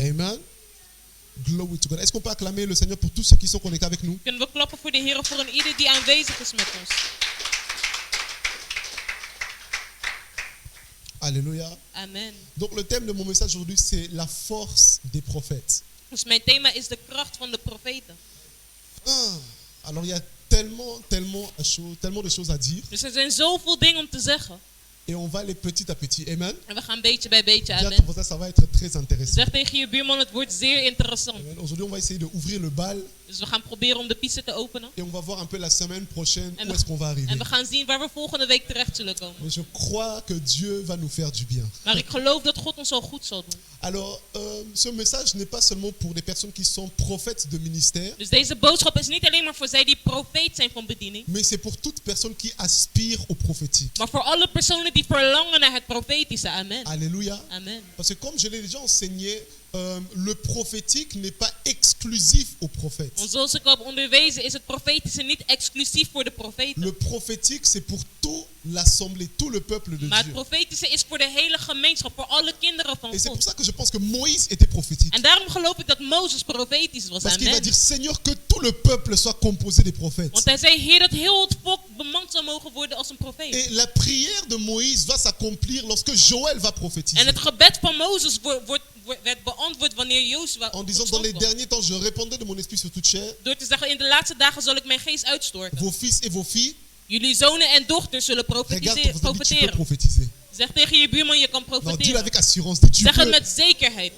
Amen. Glory to God. Est-ce qu'on peut acclamer le Seigneur pour tous ceux qui sont connectés avec nous? Kunnen we klappen voor de Heer voor een ieder die aanwezig is met ons. Alléluia. Amen. Donc le thème de mon message aujourd'hui, c'est la force des prophètes. Dus mijn thema is de kracht van de profeten. Alors il y a tellement de choses à dire. Dus er zijn zoveel dingen om te zeggen. Et on va aller petit à petit. Amen. En we gaan beetje bij beetje. Dis à Amen. ton voisin, ça va être très intéressant. Zeg tegen je buurman, het wordt zeer interessant. Amen. Aujourd'hui, on va essayer d'ouvrir le bal Dus we gaan proberen om de piste te openen. et on va voir un peu la semaine prochaine En où est-ce qu'on va arriver. En we gaan zien waar we volgende week terecht zullen komen. Mais je crois que Dieu va nous faire du bien. Maar ik geloof dat God ons al goed zal doen. Alors, ce message n'est pas seulement pour des personnes qui sont prophètes de ministère, Dus deze boodschap is niet alleen maar voor zij die profeet zijn van bediening. mais c'est pour toute personne qui aspire au prophétique. Maar voor alle personen die verlangen naar het profetische. Amen. Alléluia. Amen. Parce que comme je l'ai déjà enseigné, le prophétique n'est pas exclusif aux prophètes. Want zoals ik al heb onderwezen is het profetische niet exclusief voor de profeten. Le prophétique, c'est pour toute l'assemblée, tout le peuple de Maar het Dieu. profetische is voor de hele gemeenschap, voor alle kinderen van Et c'est pour God. ça que je pense que Moïse était prophétique. En daarom geloof ik dat Mozes profetisch was. Parce qu'il va Amen. dire, Seigneur, que tout le peuple soit composé des prophètes. Want hij zei, Heer, dat heel het volk bemand zou mogen worden als een profeet. Et la prière de Moïse va s'accomplir lorsque Joël va prophétiser. En het gebed van Mozes werd beantwoord wanneer Jozua En disant, dans les derniers temps, je répandrai de mon esprit sur toute chair. door te zeggen, in de laatste dagen zal ik mijn geest uitstorten. Vos fils et vos filles, Jullie zonen en dochters zullen regarde ton voisin, dis, tu peux profeteren. prophétiser. Zeg tegen je buurman, je kan Non, dis-le profeteren. avec assurance. Dis, tu Zeg het peux. met zekerheid.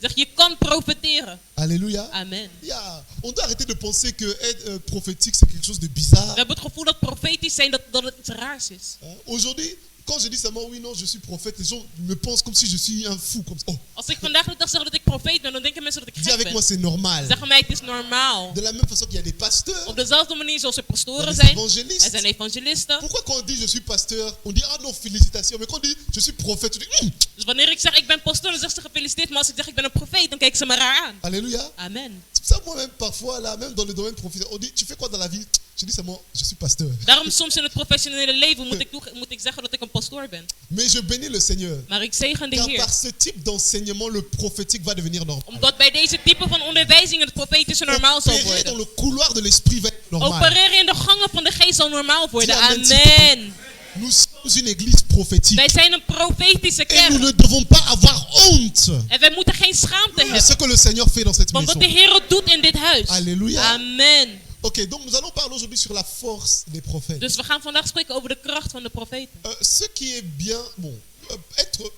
Zeg, je kan profeteren. Alléluia. Amen. Yeah. On doit arrêter de penser que être prophétique, c'est quelque chose de bizarre. We hebben het gevoel dat profetisch zijn, dat het iets raars is. Aujourd'hui, quand je dis seulement oui, non, je suis prophète, les gens me pensent comme si je suis un fou. Comme ça. Oh, Als ik vandaag de dag zeg dat ik profeet ben, dan denken mensen dat ik dis gek avec moi, ben. c'est normal. Zeggen mij, het is normaal. De la même façon qu'il y a des pasteurs, Op dezelfde manier zoals er pastoren des zijn, er évangélistes. zijn evangelisten. Pourquoi quand on dit je suis pasteur, on dit ah non, félicitations. Mais quand on dit je suis prophète, on dit Dus wanneer ik zeg ik ben pastoor, dan zeggen ze gefeliciteerd. Maar als ik zeg ik ben een profeet, dan kijken ze me raar aan. Alléluia. Amen. C'est pour ça moi-même parfois là, même dans le domaine professionnel, on dit tu fais quoi dans la vie? Je dis seulement je suis pasteur. Daarom soms in het professionele leven moet ik zeggen dat ik een pastoor ben. Mais je bénis le Seigneur. Maar ik zegen de Car Heer. par ce type d'enseignement, le prophétique va devenir normal. Omdat bij deze type van onderwijzing het profetische normaal zal Opérer dans worden. le couloir de l'esprit va être normal. Opereren in de gangen van de geest zal normaal worden. Dis amen, Amen. Nous sommes une église prophétique. Wij zijn een profetische Et nous kerk. ne devons pas avoir honte En wij moeten geen schaamte de hebben. ce que le Seigneur fait dans cette Van wat de maison. Heer doet in dit huis. Alléluia. Amen. Ok, donc nous allons parler aujourd'hui sur la force des prophètes. Dus we gaan vandaag spreken over de kracht van de profeten. Ce qui est bien, bon,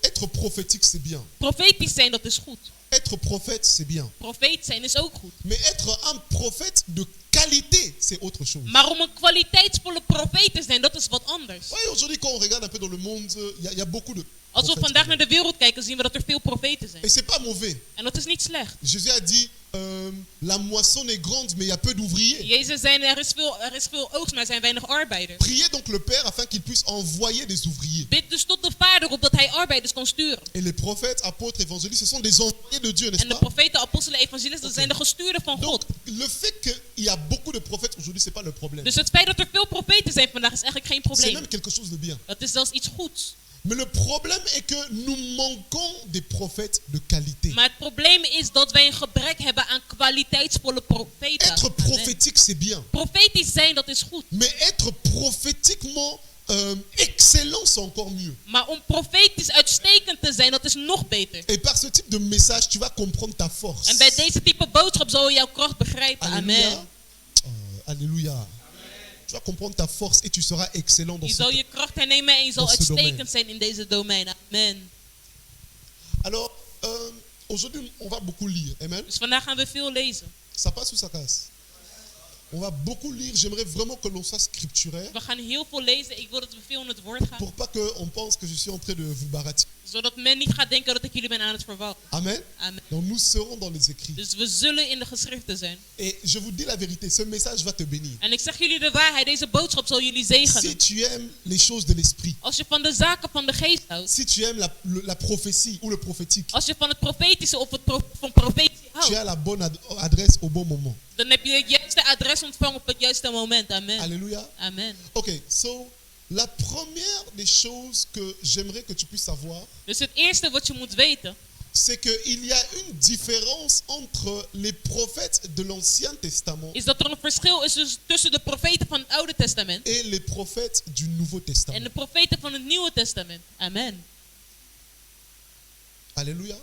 être prophétique c'est bien. Profetisch zijn, dat is goed. Être prophète c'est bien. Profeet zijn is ook goed. Mais être un prophète de qualité c'est autre chose. Maar om een kwaliteitsvolle profeet te zijn, dat is wat anders. Ouais, aujourd'hui quand on regarde un peu dans le monde, il y a beaucoup de Als we prophètes. vandaag naar de wereld kijken, zien we dat er veel profeten zijn. Et c'est pas mauvais. En dat is niet slecht. Jésus a dit, la moisson est grande, mais il y a peu d'ouvriers. Jezus zei, er is veel oogst, maar er zijn weinig arbeiders. Priez donc le Père afin qu'il puisse envoyer des ouvriers. Bid dus tot de Vader opdat hij arbeiders kan sturen. Et les prophètes, apôtres, évangélistes, ce sont des envoyés de Dieu, n'est-ce En de pas? profeten, apostelen, evangelisten, dat zijn de gestuurden van Donc, God. le fait qu'il y a beaucoup de prophètes aujourd'hui, c'est pas le problème. Dus het feit dat er veel profeten zijn vandaag is eigenlijk geen C'est probleem. même quelque chose de bien. Dat is zelfs iets goeds. Mais le problème est que nous manquons des prophètes de qualité. Maar het probleem is dat wij een gebrek hebben aan kwaliteitsvolle profeten. Être Amen. prophétique, c'est bien. Profetisch zijn, dat is goed. Mais être prophétiquement excellent, c'est encore mieux. Maar om profetisch uitstekend te zijn, dat is nog beter. Et par ce type de message, tu vas comprendre ta force. En bij deze type boodschap zal je jouw kracht begrijpen. Alléluia. Amen. Alléluia. Tu vas comprendre ta force et tu seras excellent dans Je ce zal je kracht hernemen en je zal dans ce domaine. uitstekend zijn in deze domein. Amen. Alors, aujourd'hui, on va beaucoup lire. Amen. Dus vandaag gaan we veel lezen. Ça passe ou ça casse? On va beaucoup lire. J'aimerais vraiment que l'on soit scripturaire We gaan heel veel lezen. Ik wil dat we veel in het woord gaan. pour pas qu'on pense que je suis en train de vous baratir. Zodat men niet gaat denken dat ik jullie ben aan het verwachten. Amen. Amen. Donc nous serons dans les écrits. Dus we zullen in de geschriften zijn. Et je vous dis la vérité, ce message va te bénir. En ik zeg jullie de waarheid. Deze boodschap zal jullie Si zegenen. tu aimes les choses de l'esprit, Als je van de zaken van de geest houdt. si tu aimes la prophétie ou le prophétique, Als je van het profetische of van profetie tu houdt. as la bonne adresse au bon moment. Dan heb je het juiste adres ontvangen op het juiste moment. Amen. Alléluia. Amen. Ok, so la première des choses que j'aimerais que tu puisses savoir, Dus het eerste wat je moet weten. c'est qu'il y a une différence entre les prophètes de l'Ancien Testament is dat er een verschil is tussen de profeten van het Oude Testament et les prophètes du Nouveau Testament. en de profeten van het Nieuwe Testament. Amen. Alléluia.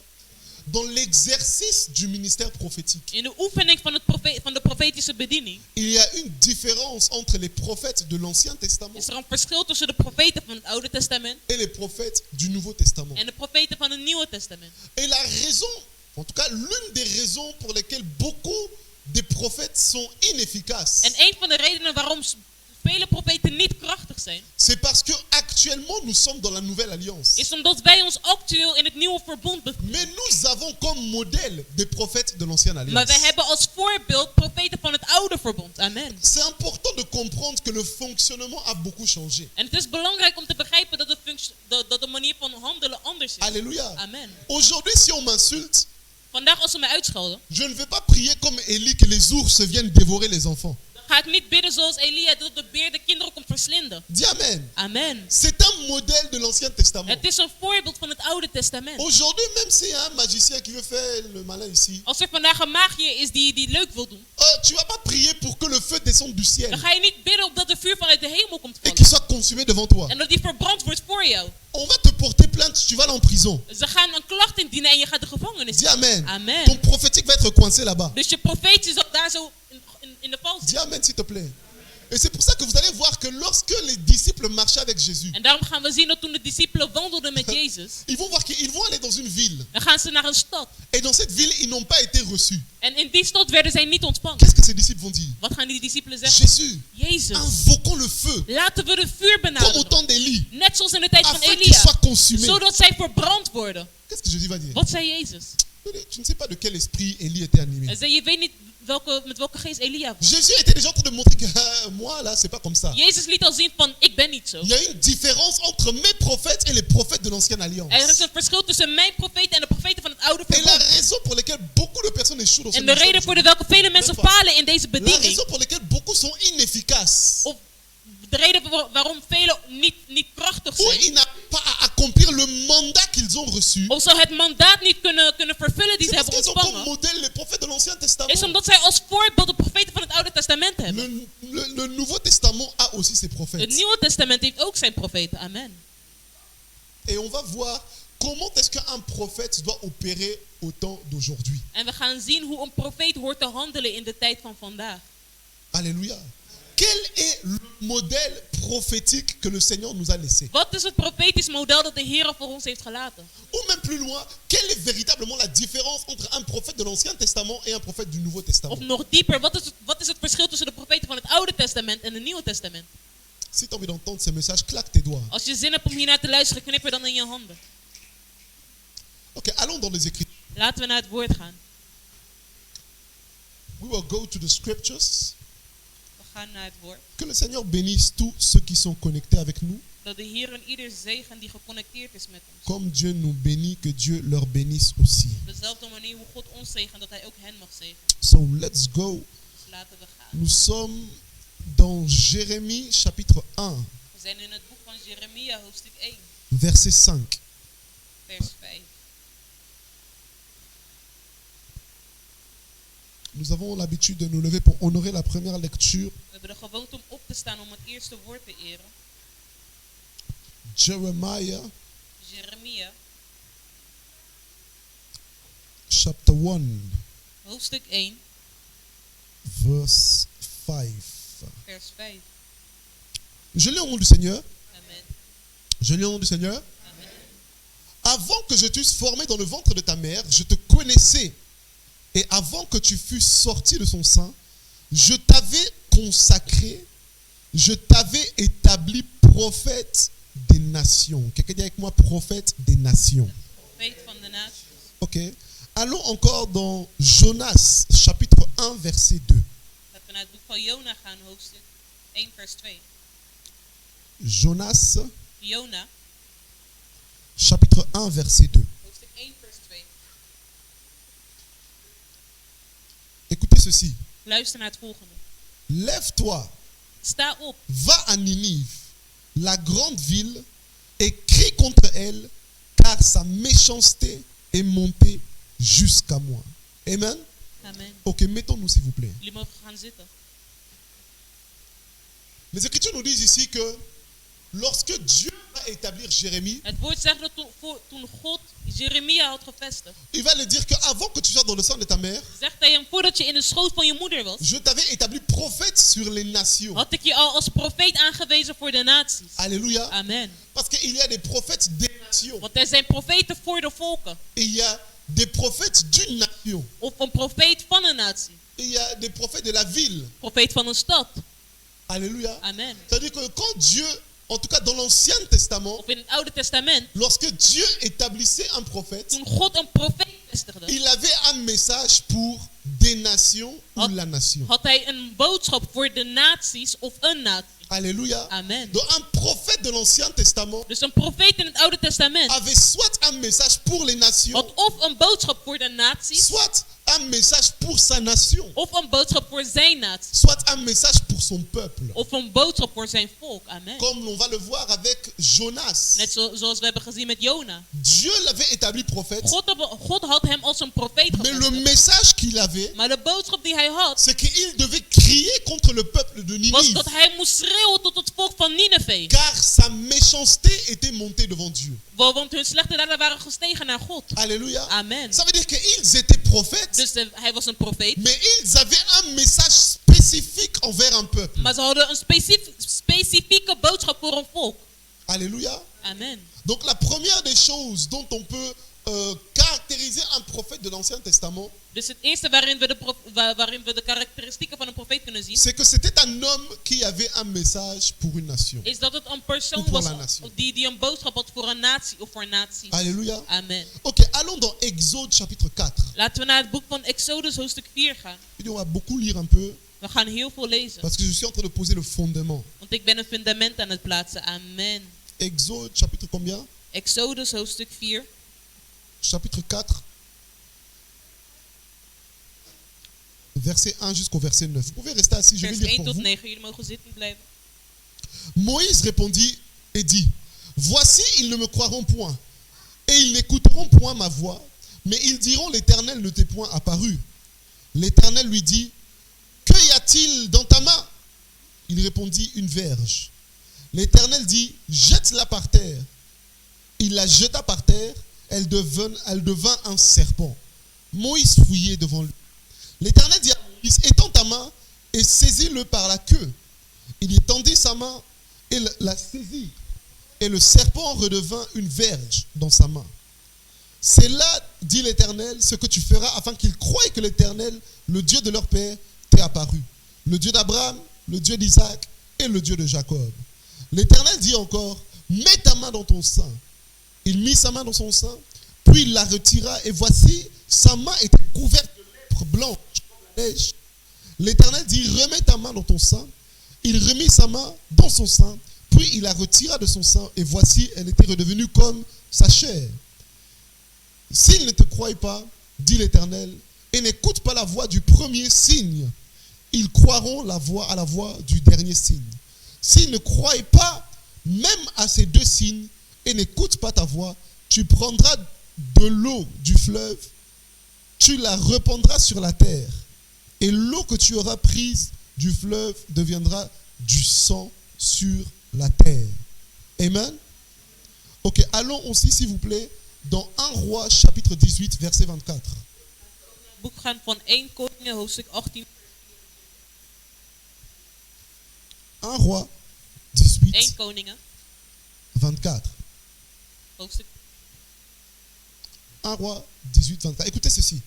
Dans l'exercice du ministère prophétique, In de oefening van de profetische bediening il y a une différence entre les prophètes de l'Ancien Testament is er een verschil tussen de profeten van het Oude Testament et les prophètes du Nouveau Testament. en de profeten van het Nieuwe Testament. Et la raison, en tout cas l'une des raisons pour lesquelles beaucoup des prophètes sont inefficaces, En een van de redenen waarom vele profeten niet krachtig zijn, c'est parce que actuellement nous sommes dans la nouvelle alliance. is omdat wij ons actueel in het nieuwe verbond bevinden. Mais nous avons comme modèle des prophètes de l'ancienne Maar alliance. wij hebben als voorbeeld profeten van het oude verbond. Amen. C'est important de comprendre que le fonctionnement a beaucoup changé. En het is belangrijk om te begrijpen dat de manier van handelen anders is. Alléluia. Amen. Aujourd'hui, si on m'insulte, Vandaag als ze mij uitschelden, je ne vais pas prier comme Élie que les ours viennent dévorer les enfants. dan ga ik niet bidden zoals Elia dat de beer de kinderen komt verslinden. Dis amen. Amen. C'est un modèle de l'Ancien Testament. Het is een voorbeeld van het Oude Testament. Aujourd'hui, même s'il y a un magicien qui veut faire le malin ici, Als er vandaag een magier is die leuk wil doen, tu vas pas prier pour que le feu descende du ciel dan ga je niet bidden opdat de vuur vanuit de hemel komt et qu'il vallen. soit consumé devant toi. En dat die verbrand wordt voor jou. On va te porter plainte, tu vas aller en prison. Ze gaan een klacht indienen en je gaat de gevangenis Dis in. amen. Amen. Ton prophétique va être coincé là-bas. Dus je profetie zal daar zo in de val Dis zitten. amen s'il te plaît. Et c'est pour ça que vous allez voir que lorsque les disciples marchaient avec Jésus, En daarom gaan we zien dat toen de discipelen wandelden met Jezus, ils vont voir qu'ils vont aller dans une ville. dan gaan ze naar een stad. Et dans cette ville, ils n'ont pas été reçus. En in die stad werden zij niet ontvangen. Qu'est-ce que ces disciples vont dire? Wat gaan die discipelen zeggen? Jésus, Jezus, invoquons le feu, laten we de vuur comme au benaderen. temps d'Élie, Net zoals in de tijd van afin qu'il Elia. soit consumé. Zodat zij verbrand worden. Qu'est-ce que Jésus va dire? Wat zei Jezus? Tu ne sais pas de quel esprit Élie était animé. Hij zei, je weet niet met welke geest Elia was. Jésus était déjà en train de montrer que moi là, c'est pas comme ça. Jezus liet al zien van, ik ben niet zo. Il y a une différence entre mes prophètes et les prophètes de l'ancienne alliance. Er is een verschil tussen mijn profeten en de profeten van het oude Et la verbond. raison pour laquelle beaucoup de personnes échouent dans ce En de reden ministère, voor de welke vele mensen falen in deze la bediening. raison pour laquelle beaucoup sont inefficaces, Of de reden waarom velen niet krachtig ou zijn. ils n'arrivent pas à accomplir le mandat qu'ils ont reçu, Of ze het mandaat niet kunnen vervullen die c'est ze parce hebben qu'ils ont comme ontvangen. modèle les prophètes de l'Ancien Testament. Is omdat zij als voorbeeld de profeten van het Oude Testament hebben. Le Nouveau Testament a aussi ses Het prophètes. Nieuwe Testament heeft ook zijn profeten. Amen. Et on va voir comment est-ce qu'un prophète doit opérer au temps d'aujourd'hui. En we gaan zien hoe een profeet hoort te handelen in de tijd van vandaag. Alléluia. Quel est le modèle prophétique que le Seigneur nous a laissé? Wat is het profetisch model dat de Heer voor ons heeft gelaten? Ou même plus loin, quelle est véritablement la différence entre un prophète de l'Ancien Testament et un prophète du Nouveau Testament? Of nog dieper, wat is het verschil tussen de profeten van het Oude Testament en het Nieuwe Testament? Si tu as envie d'entendre ces messages, claque tes doigts. Als je zin hebt om hiernaar te luisteren, knip er dan in je handen. Ok, allons dans les Écritures. Laten we naar het woord gaan. We will go to the scriptures. We gaan naar het woord. Que le Seigneur bénisse tous ceux qui sont connectés avec nous. Dat de Heer en ieder zegen die geconnecteerd is met ons. Comme Dieu nous bénit, que Dieu leur bénisse aussi. Op dezelfde manier hoe God ons zegent, dat Hij ook hen mag zegenen. So let's go. Dus laten we gaan. Nous sommes dans Jérémie chapitre 1, We zijn in het boek van Jeremia, hoofdstuk 1, verset 5. vers 5. Nous avons l'habitude de nous lever pour honorer la première lecture. We hebben de gewoonte om op te staan om het eerste woord te eren. Jeremiah Jeremia, chapter 1, hoofdstuk 1, verse 5. vers 5. Je lis au nom du Seigneur. Amen. Je lis au nom du Seigneur. Amen. Avant que je t'eusse formé dans le ventre de ta mère, je te connaissais. Et avant que tu fusses sorti de son sein, je t'avais consacré, je t'avais établi prophète des nations. Quelqu'un dit avec moi, prophète des nations. Profeet van de naties. Ok. Allons encore dans Jonas, chapitre 1, verset 2. Laten we naar het boek van Jona gaan, hoofdstuk 1, vers 2. Jonas, Jona, chapitre 1, verset 2. hoofdstuk 1, vers 2. Écoutez ceci. Luister naar het volgende. Lève-toi, Sta op, va à Ninive, la grande ville, et crie contre elle, car sa méchanceté est monté jusqu'à moi. Amen. Amen. Ok, mettons-nous s'il vous plaît. Jullie mogen gaan zitten. Les Écritures nous disent ici que lorsque Dieu va établir Jérémie, Het woord zegt dat toen God Jeremia had gevestigd, il va le dire qu'avant que tu sois dans le sang de ta mère, zegt hij hem voordat je in de schoot van je moeder was, je t'avais établi prophète sur les nations. had ik je al als profeet aangewezen voor de naties. Alléluia. Amen. Parce qu'il y a des prophètes des nations. Want er zijn profeten voor de volken. Et il y a des prophètes d'une nation. Of een profeet van een natie. Et il y a des prophètes de la ville. Profeet van een stad. Alléluia. Amen. C'est-à-dire que quand Dieu, en tout cas dans l'Ancien Testament, Of in het Oude Testament, lorsque Dieu établissait un prophète, toen God een profeet vestigde, il avait un message pour des nations ou la nation. had hij een boodschap voor de naties of een natie. Alléluia. Amen. Donc un prophète de l'Ancien Testament Dus een profeet in het Oude Testament avait soit un message pour les nations, had of een boodschap voor de naties, soit un message pour sa nation, of een boodschap voor zijn natie, soit un message pour son peuple. of een boodschap voor zijn volk. Amen. Comme on va le voir avec Jonas. Net zoals we hebben gezien met Jona. Dieu l'avait établi prophète, God had hem als een profeet mais le gevestigd. message qu'il avait, Maar de boodschap die hij had, c'est qu'il devait crier contre le peuple de was Ninive, dat hij moest schreeuwen tot het volk van Nineve. car sa méchanceté était montée devant Dieu. Want hun slechte daden waren gestegen naar God. Alléluia. Amen. Ça veut dire qu'ils étaient prophètes, Dus hij was een profeet. mais ils avaient un message spécifique envers un peuple. Maar ze hadden een specifieke boodschap voor een volk. Alléluia. Amen. Donc la première des choses dont on peut caractériser un prophète de l'Ancien Testament, Dus het eerste waarin we de karakteristieken van een profeet kunnen zien, c'est que c'était un homme qui avait un message pour une nation. is dat het een persoon Ou pour was la nation. die een boodschap had voor een natie of voor naties. Alléluia. Amen. Ok, allons dans Exode chapitre 4. Laten we naar het boek van Exodus hoofdstuk 4 gaan. Et on va beaucoup lire un peu, We gaan heel veel lezen. parce que je suis en train de poser le fondement. Want ik ben een fundament aan het plaatsen. Amen. Exode chapitre combien? Exodus hoofdstuk 4. Chapitre 4. Verset 1 jusqu'au verset 9. Vous pouvez rester assis, je vais Vers lire 1 pour tot vous. 9. Jullie mogen zitten blijven. Moïse répondit et dit, voici, ils ne me croiront point, et ils n'écouteront point ma voix, mais ils diront, l'Éternel ne t'est point apparu. L'Éternel lui dit, que y a-t-il dans ta main? Il répondit, une verge. L'Éternel dit, jette-la par terre. Il la jeta par terre, elle devint un serpent. Moïse fouillait devant lui. L'Éternel dit à Moïse, étends ta main et saisis-le par la queue. Il étendit sa main et la saisit. Et le serpent redevint une verge dans sa main. C'est là, dit l'Éternel, ce que tu feras afin qu'ils croient que l'Éternel, le Dieu de leur père, t'est apparu. Le Dieu d'Abraham, le Dieu d'Isaac et le Dieu de Jacob. L'Éternel dit encore, mets ta main dans ton sein. Il mit sa main dans son sein, puis il la retira, et voici, sa main était couverte de lèpre blanche comme la neige. L'Éternel dit, remets ta main dans ton sein. Il remit sa main dans son sein, puis il la retira de son sein, et voici, elle était redevenue comme sa chair. S'ils ne te croient pas, dit l'Éternel, et n'écoutent pas la voix du premier signe, ils croiront à la voix du dernier signe. S'ils ne croient pas, même à ces deux signes, et n'écoutent pas ta voix, tu prendras de l'eau du fleuve, tu la répandras sur la terre, et l'eau que tu auras prise du fleuve deviendra du sang sur la terre. Amen. Ok, allons aussi, s'il vous plaît, dans 1 Roi, chapitre 18, verset 24. Boek gaan van 1 Koningen, hoofdstuk 18. 1 Roi 18, 1 Koningen, 24. hoofdstuk 1 Roi 18, 24. Écoutez ceci.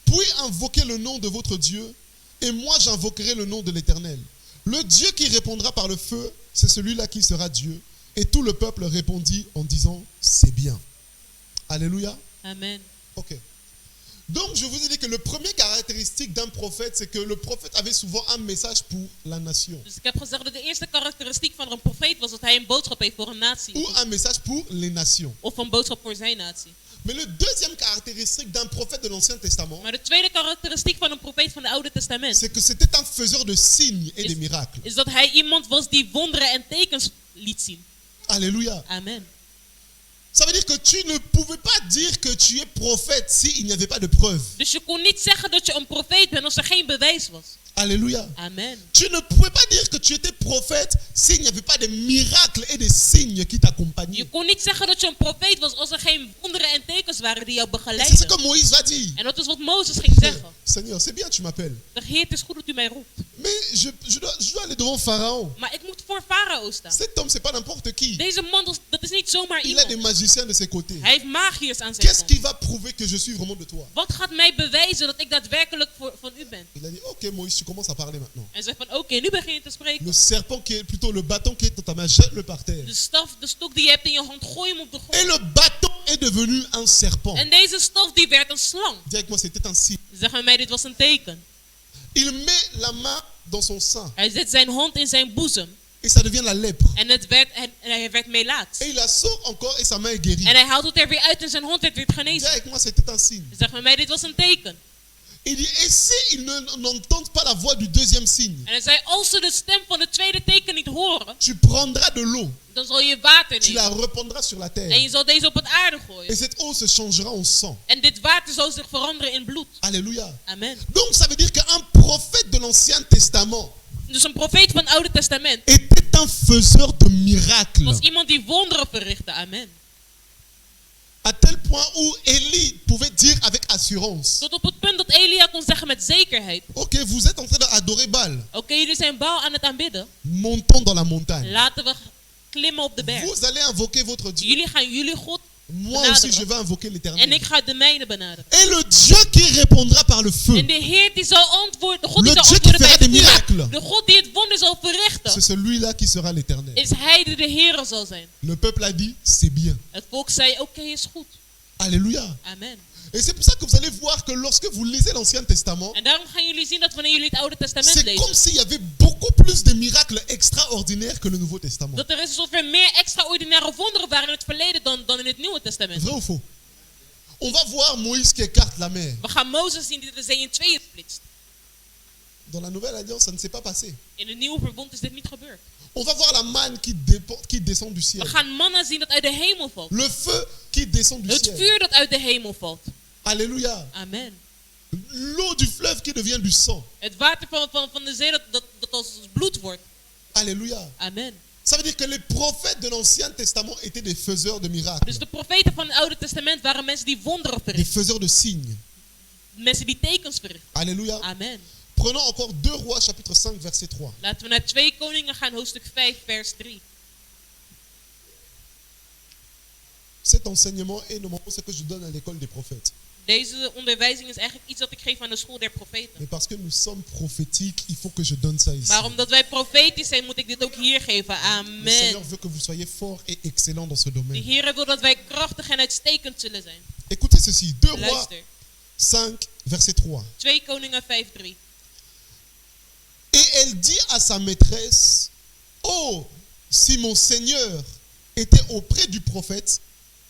Puis invoquez le nom de votre Dieu, et moi j'invoquerai le nom de l'Éternel. Le Dieu qui répondra par le feu, c'est celui-là qui sera Dieu. Et tout le peuple répondit en disant, c'est bien. Alléluia. Amen. Ok. Donc je vous ai dit que le premier caractéristique d'un prophète, c'est que le prophète avait souvent un message pour la nation. Dus ik heb gezegd dat de eerste karakteristiek van een profeet was dat hij een boodschap heeft voor een natie. Ou un message pour les nations. Of een boodschap voor zijn natie. Mais le deuxième caractéristique d'un prophète de l'Ancien Testament, Maar de tweede karakteristiek van een profeet van het Oude Testament c'est que c'était un faiseur de signes et de miracles. is dat hij iemand was die wonderen en tekens liet zien. Alléluia. Amen. Ça veut dire que tu ne pouvais pas dire que tu es prophète s'il n'y avait pas de preuve. Dus je kon niet zeggen dat je een profeet bent als er geen bewijs was. Alléluia. Amen. Tu ne pouvais pas dire que tu étais prophète s'il n'y avait pas de miracles et des signes qui Je t'accompagnaient. kon niet zeggen dat je een profeet was als er geen wonderen en tekens waren die jou C'est ce begeleidden. que Moïse va dire. En dat is wat Mozes ging zeggen. Seigneur, c'est bien, tu m'appelles. De Heer, het is goed dat u mij roept. Mais je dois aller devant Pharaon. Maar ik moet voor Farao staan. Cet homme, c'est pas n'importe qui. Deze man, dat is niet zomaar Il a des iemand. magiciens de ses côtés. Hij heeft magiërs aan zijn Qu'est-ce kant. qui va prouver que je suis vraiment de toi? Wat gaat mij bewijzen dat ik daadwerkelijk van u ben? Il a dit, ok Moïse, tu commences à parler maintenant. En zegt van, oké, nu begin je te spreken. Le serpent qui est plutôt le bâton qui est dans ta main, jette-le par terre. De staf, de stok die je hebt in je hand, gooi hem op de Et grond. le bâton est devenu un serpent. En deze stof die werd een slang. Dis avec moi, c'était un signe. Zeg maar mij, dit was een teken. Il met la main dans son sein Hij zet zijn hand in zijn boezem. et ça devient la lèpre. En hij werd melaats. Et il la sort encore et sa main est guérie. En hij haalt het er weer uit en zijn hand werd weer Dis genezen. avec moi, c'était un signe. Zeg maar mij, dit was een teken. Il dit, et s'ils n'entendent pas la voix du deuxième signe, En hij zei, als ze de stem van het tweede teken niet horen, tu prendras de l'eau, dan zal je water tu la nemen. répandras sur la En terre. je zal deze op het aarde Et gooien. cette eau se changera en sang. En dit water zal zich veranderen in bloed. Alléluia. Amen. Donc ça veut dire qu'un prophète de l'Ancien Testament Dus een profeet van het Oude Testament était un faiseur de miracles. was iemand die wonderen verrichtte. Amen. À tel point où Élie pouvait dire avec assurance, Tot op het punt dat Elia kon zeggen met zekerheid. ok, vous êtes en train d'adorer Baal, Oké, jullie zijn Baal aan het aanbidden. montons dans la montagne. Laten we klimmen op de berg. Vous allez invoquer votre Dieu. Jullie gaan jullie God Moi aussi, je benaderen. vais invoquer En l'Éternel. ik ga de mijne benaderen. Et le Dieu qui répondra par le feu, En de Heer die zal antwoorden. De God die Le zal Dieu qui antwoorden bij fera het des vuur. miracles. De God die het wonder zal c'est verrichten. celui-là qui sera l'Éternel. Is hij die de Heer zal zijn. Le peuple a dit, c'est bien. Het volk zei, oké, is goed. Alléluia. Amen. Et c'est pour ça que vous allez voir que lorsque vous lisez l'Ancien Testament, En daarom gaan jullie zien dat wanneer jullie het Oude Testament c'est comme lezen, s'il y avait beaucoup plus de miracles extraordinaires que le Nouveau Testament. dat er is alsof er meer extraordinaire wonderen waren in het verleden dan in het Nieuwe Testament. Vrai ou faux? On va voir Moïse qui écarte la mer. We gaan Mozes zien die de zee in tweeën splitst. Dans la Nouvelle Alliance, ça ne s'est pas passé. In het Nieuwe Verbond is dit niet gebeurd. On va voir la manne qui descend du ciel. We gaan manna zien dat uit de hemel valt. Le feu qui descend du Het ciel. vuur dat uit de hemel valt. Alléluia. Amen. L'eau du fleuve qui devient du sang. Het water van de zee dat als bloed wordt. Alléluia. Amen. Ça veut dire que les prophètes de l'Ancien Testament étaient des faiseurs de miracles, Dus de profeten van het Oude Testament waren mensen die wonderen des verrichten. faiseurs de signes. Mensen die tekens verrichten. Alléluia. Amen. Prenons encore 2 Rois chapitre 5 verset 3. Laten we naar 2 Koningen gaan, hoofdstuk 5, vers 3. Cet enseignement est normalement ce que je donne à l'école des prophètes. Deze onderwijzing is eigenlijk iets dat ik geef aan de school der profeten. Mais parce que nous sommes prophétiques, il faut que je donne ça ici. Maar omdat wij profetisch zijn, moet ik dit ook hier geven. Le Amen. Seigneur veut que vous soyez forts et excellents dans ce De domaine. Heer wil dat wij krachtig en uitstekend zullen zijn. Écoutez ceci, 2 Rois Luister. 5 verset 3. 2 Koningen 5, 3. Et elle dit à sa maîtresse, oh, si mon Seigneur était auprès du prophète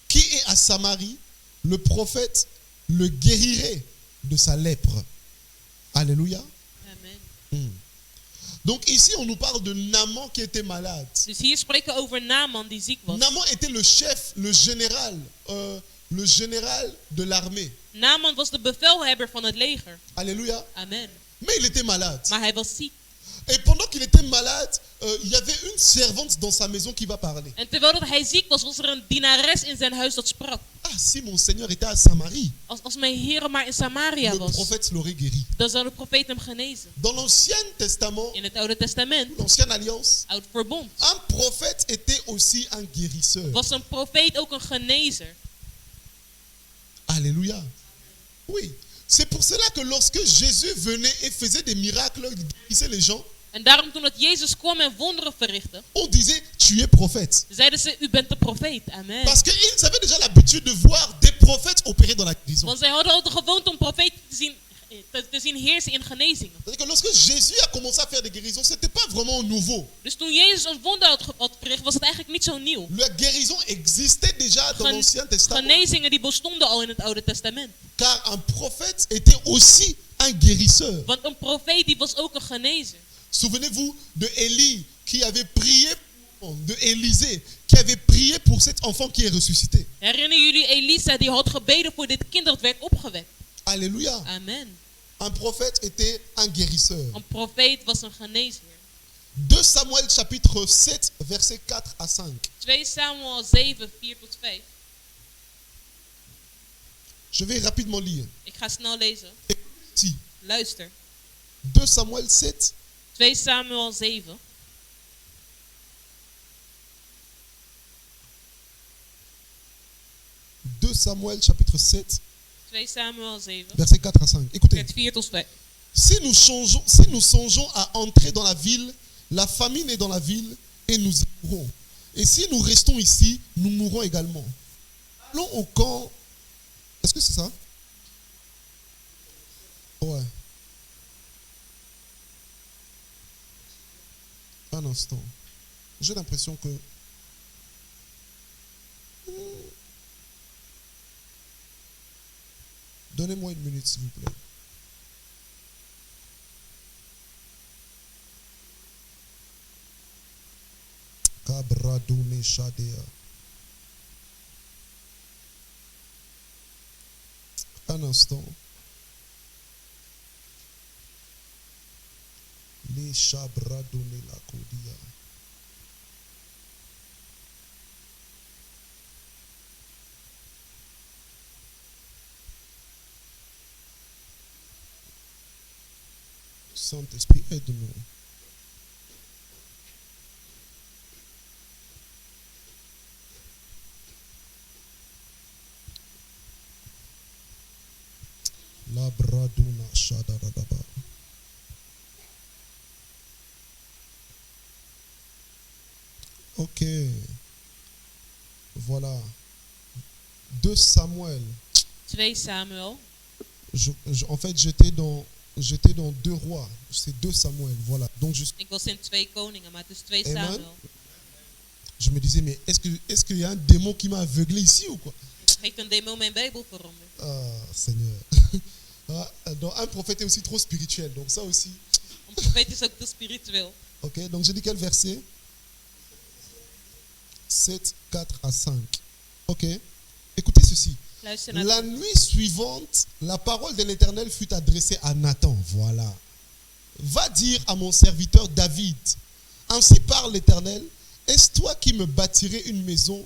qui est à Samarie, le prophète le guérirait de sa lèpre. Alléluia. Amen. Donc ici, on nous parle de Naaman qui était malade. Dus hier spreken we over Naaman die ziek was. Naaman était le chef, le général de l'armée. Naaman was de bevelhebber van het leger. Alléluia. Amen. Mais il était malade. Maar hij was ziek. Et pendant qu'il était malade, il y avait une servante dans sa maison qui va parler. En terwijl dat hij ziek was, was er een dienares in zijn huis dat sprak. Ah, si mon Seigneur était à Samarie, Als mijn Heer maar in Samaria le was, prophète l'aurait guéri. dan zou de profeet hem genezen. Dans l'Ancien Testament, In het Oude Testament, l'Ancienne Alliance, Oud Verbond, un prophète était aussi un guérisseur. was een profeet ook een genezer. Alléluia. Oui. C'est pour cela que lorsque Jésus venait et faisait des miracles, il guérissait les gens, En daarom toen dat Jezus kwam en wonderen verrichtte, on disait, tu es prophète. zeiden ze, u bent de profeet. Amen. Parce qu'ils avaient déjà l'habitude de voir des prophètes opérer dans la guérison. Want zij hadden al de gewoonte om profeten te zien heersen in genezingen. C'est-à-dire que lorsque Jésus a commencé à faire des guérisons, ce n'était pas vraiment nouveau. Dus toen Jezus een wonder had verricht, was het eigenlijk niet zo nieuw. La guérison existait déjà dans l'Ancien Testament. Genezingen die bestonden al in het Oude Testament. Car un prophète était aussi un guérisseur. Want een profeet die was ook een genezer. Souvenez-vous de Élie qui avait prié, de Élisée qui avait prié prié pour cet enfant qui est ressuscité. Herinneren jullie Elisa die had gebeden voor dit kind dat werd opgewekt? Alléluia. Amen. Un prophète était un guérisseur. Een profeet was een geneesheer. 2 Samuel chapitre 7 versets 4 à 5. 2 Samuel 7, 4 tot 5. Je vais rapidement lire. Ik ga snel lezen. Si. Luister. 2 Samuel 7 2 Samuel 7. Samuel chapitre 7 2 Samuel 7. versets 4 à 5. Écoutez. Vers 4 tot 5. Si nous songeons à entrer dans la ville, la famine est dans la ville et nous y mourrons. Et si nous restons ici, nous mourrons également. Allons au camp. Est-ce que c'est ça? Ouais. Un instant. J'ai l'impression que... Donnez-moi une minute, s'il vous plaît. Kabradouné Shadea. Un instant. Les Chabradouné la Kodia. Saint-Esprit, aide-nous. La Braduna Shadaradaba. Ok. Voilà. 2 Samuel. 2 Samuel. En fait, j'étais dans 2 rois. C'est 2 Samuel. Voilà. Donc, Ik was in 2 koningen, maar het is 2 Amen. Samuel. je me disais, mais est-ce qu'il y a un démon qui m'a aveuglé ici ou quoi? Heeft een demon mijn Bijbel veranderd? Ah, Seigneur. Ah, donc, un prophète est aussi trop spirituel. Donc, ça aussi. Een profeet is ook te spiritueel. Ok. Donc, je dis quel verset? 7, 4 à 5. Ok. Écoutez ceci. Luister naar La nuit suivante, la parole de l'Éternel fut adressée à Nathan. Voilà. Va dire à mon serviteur David, ainsi parle l'Éternel, est-ce toi qui me bâtirais une maison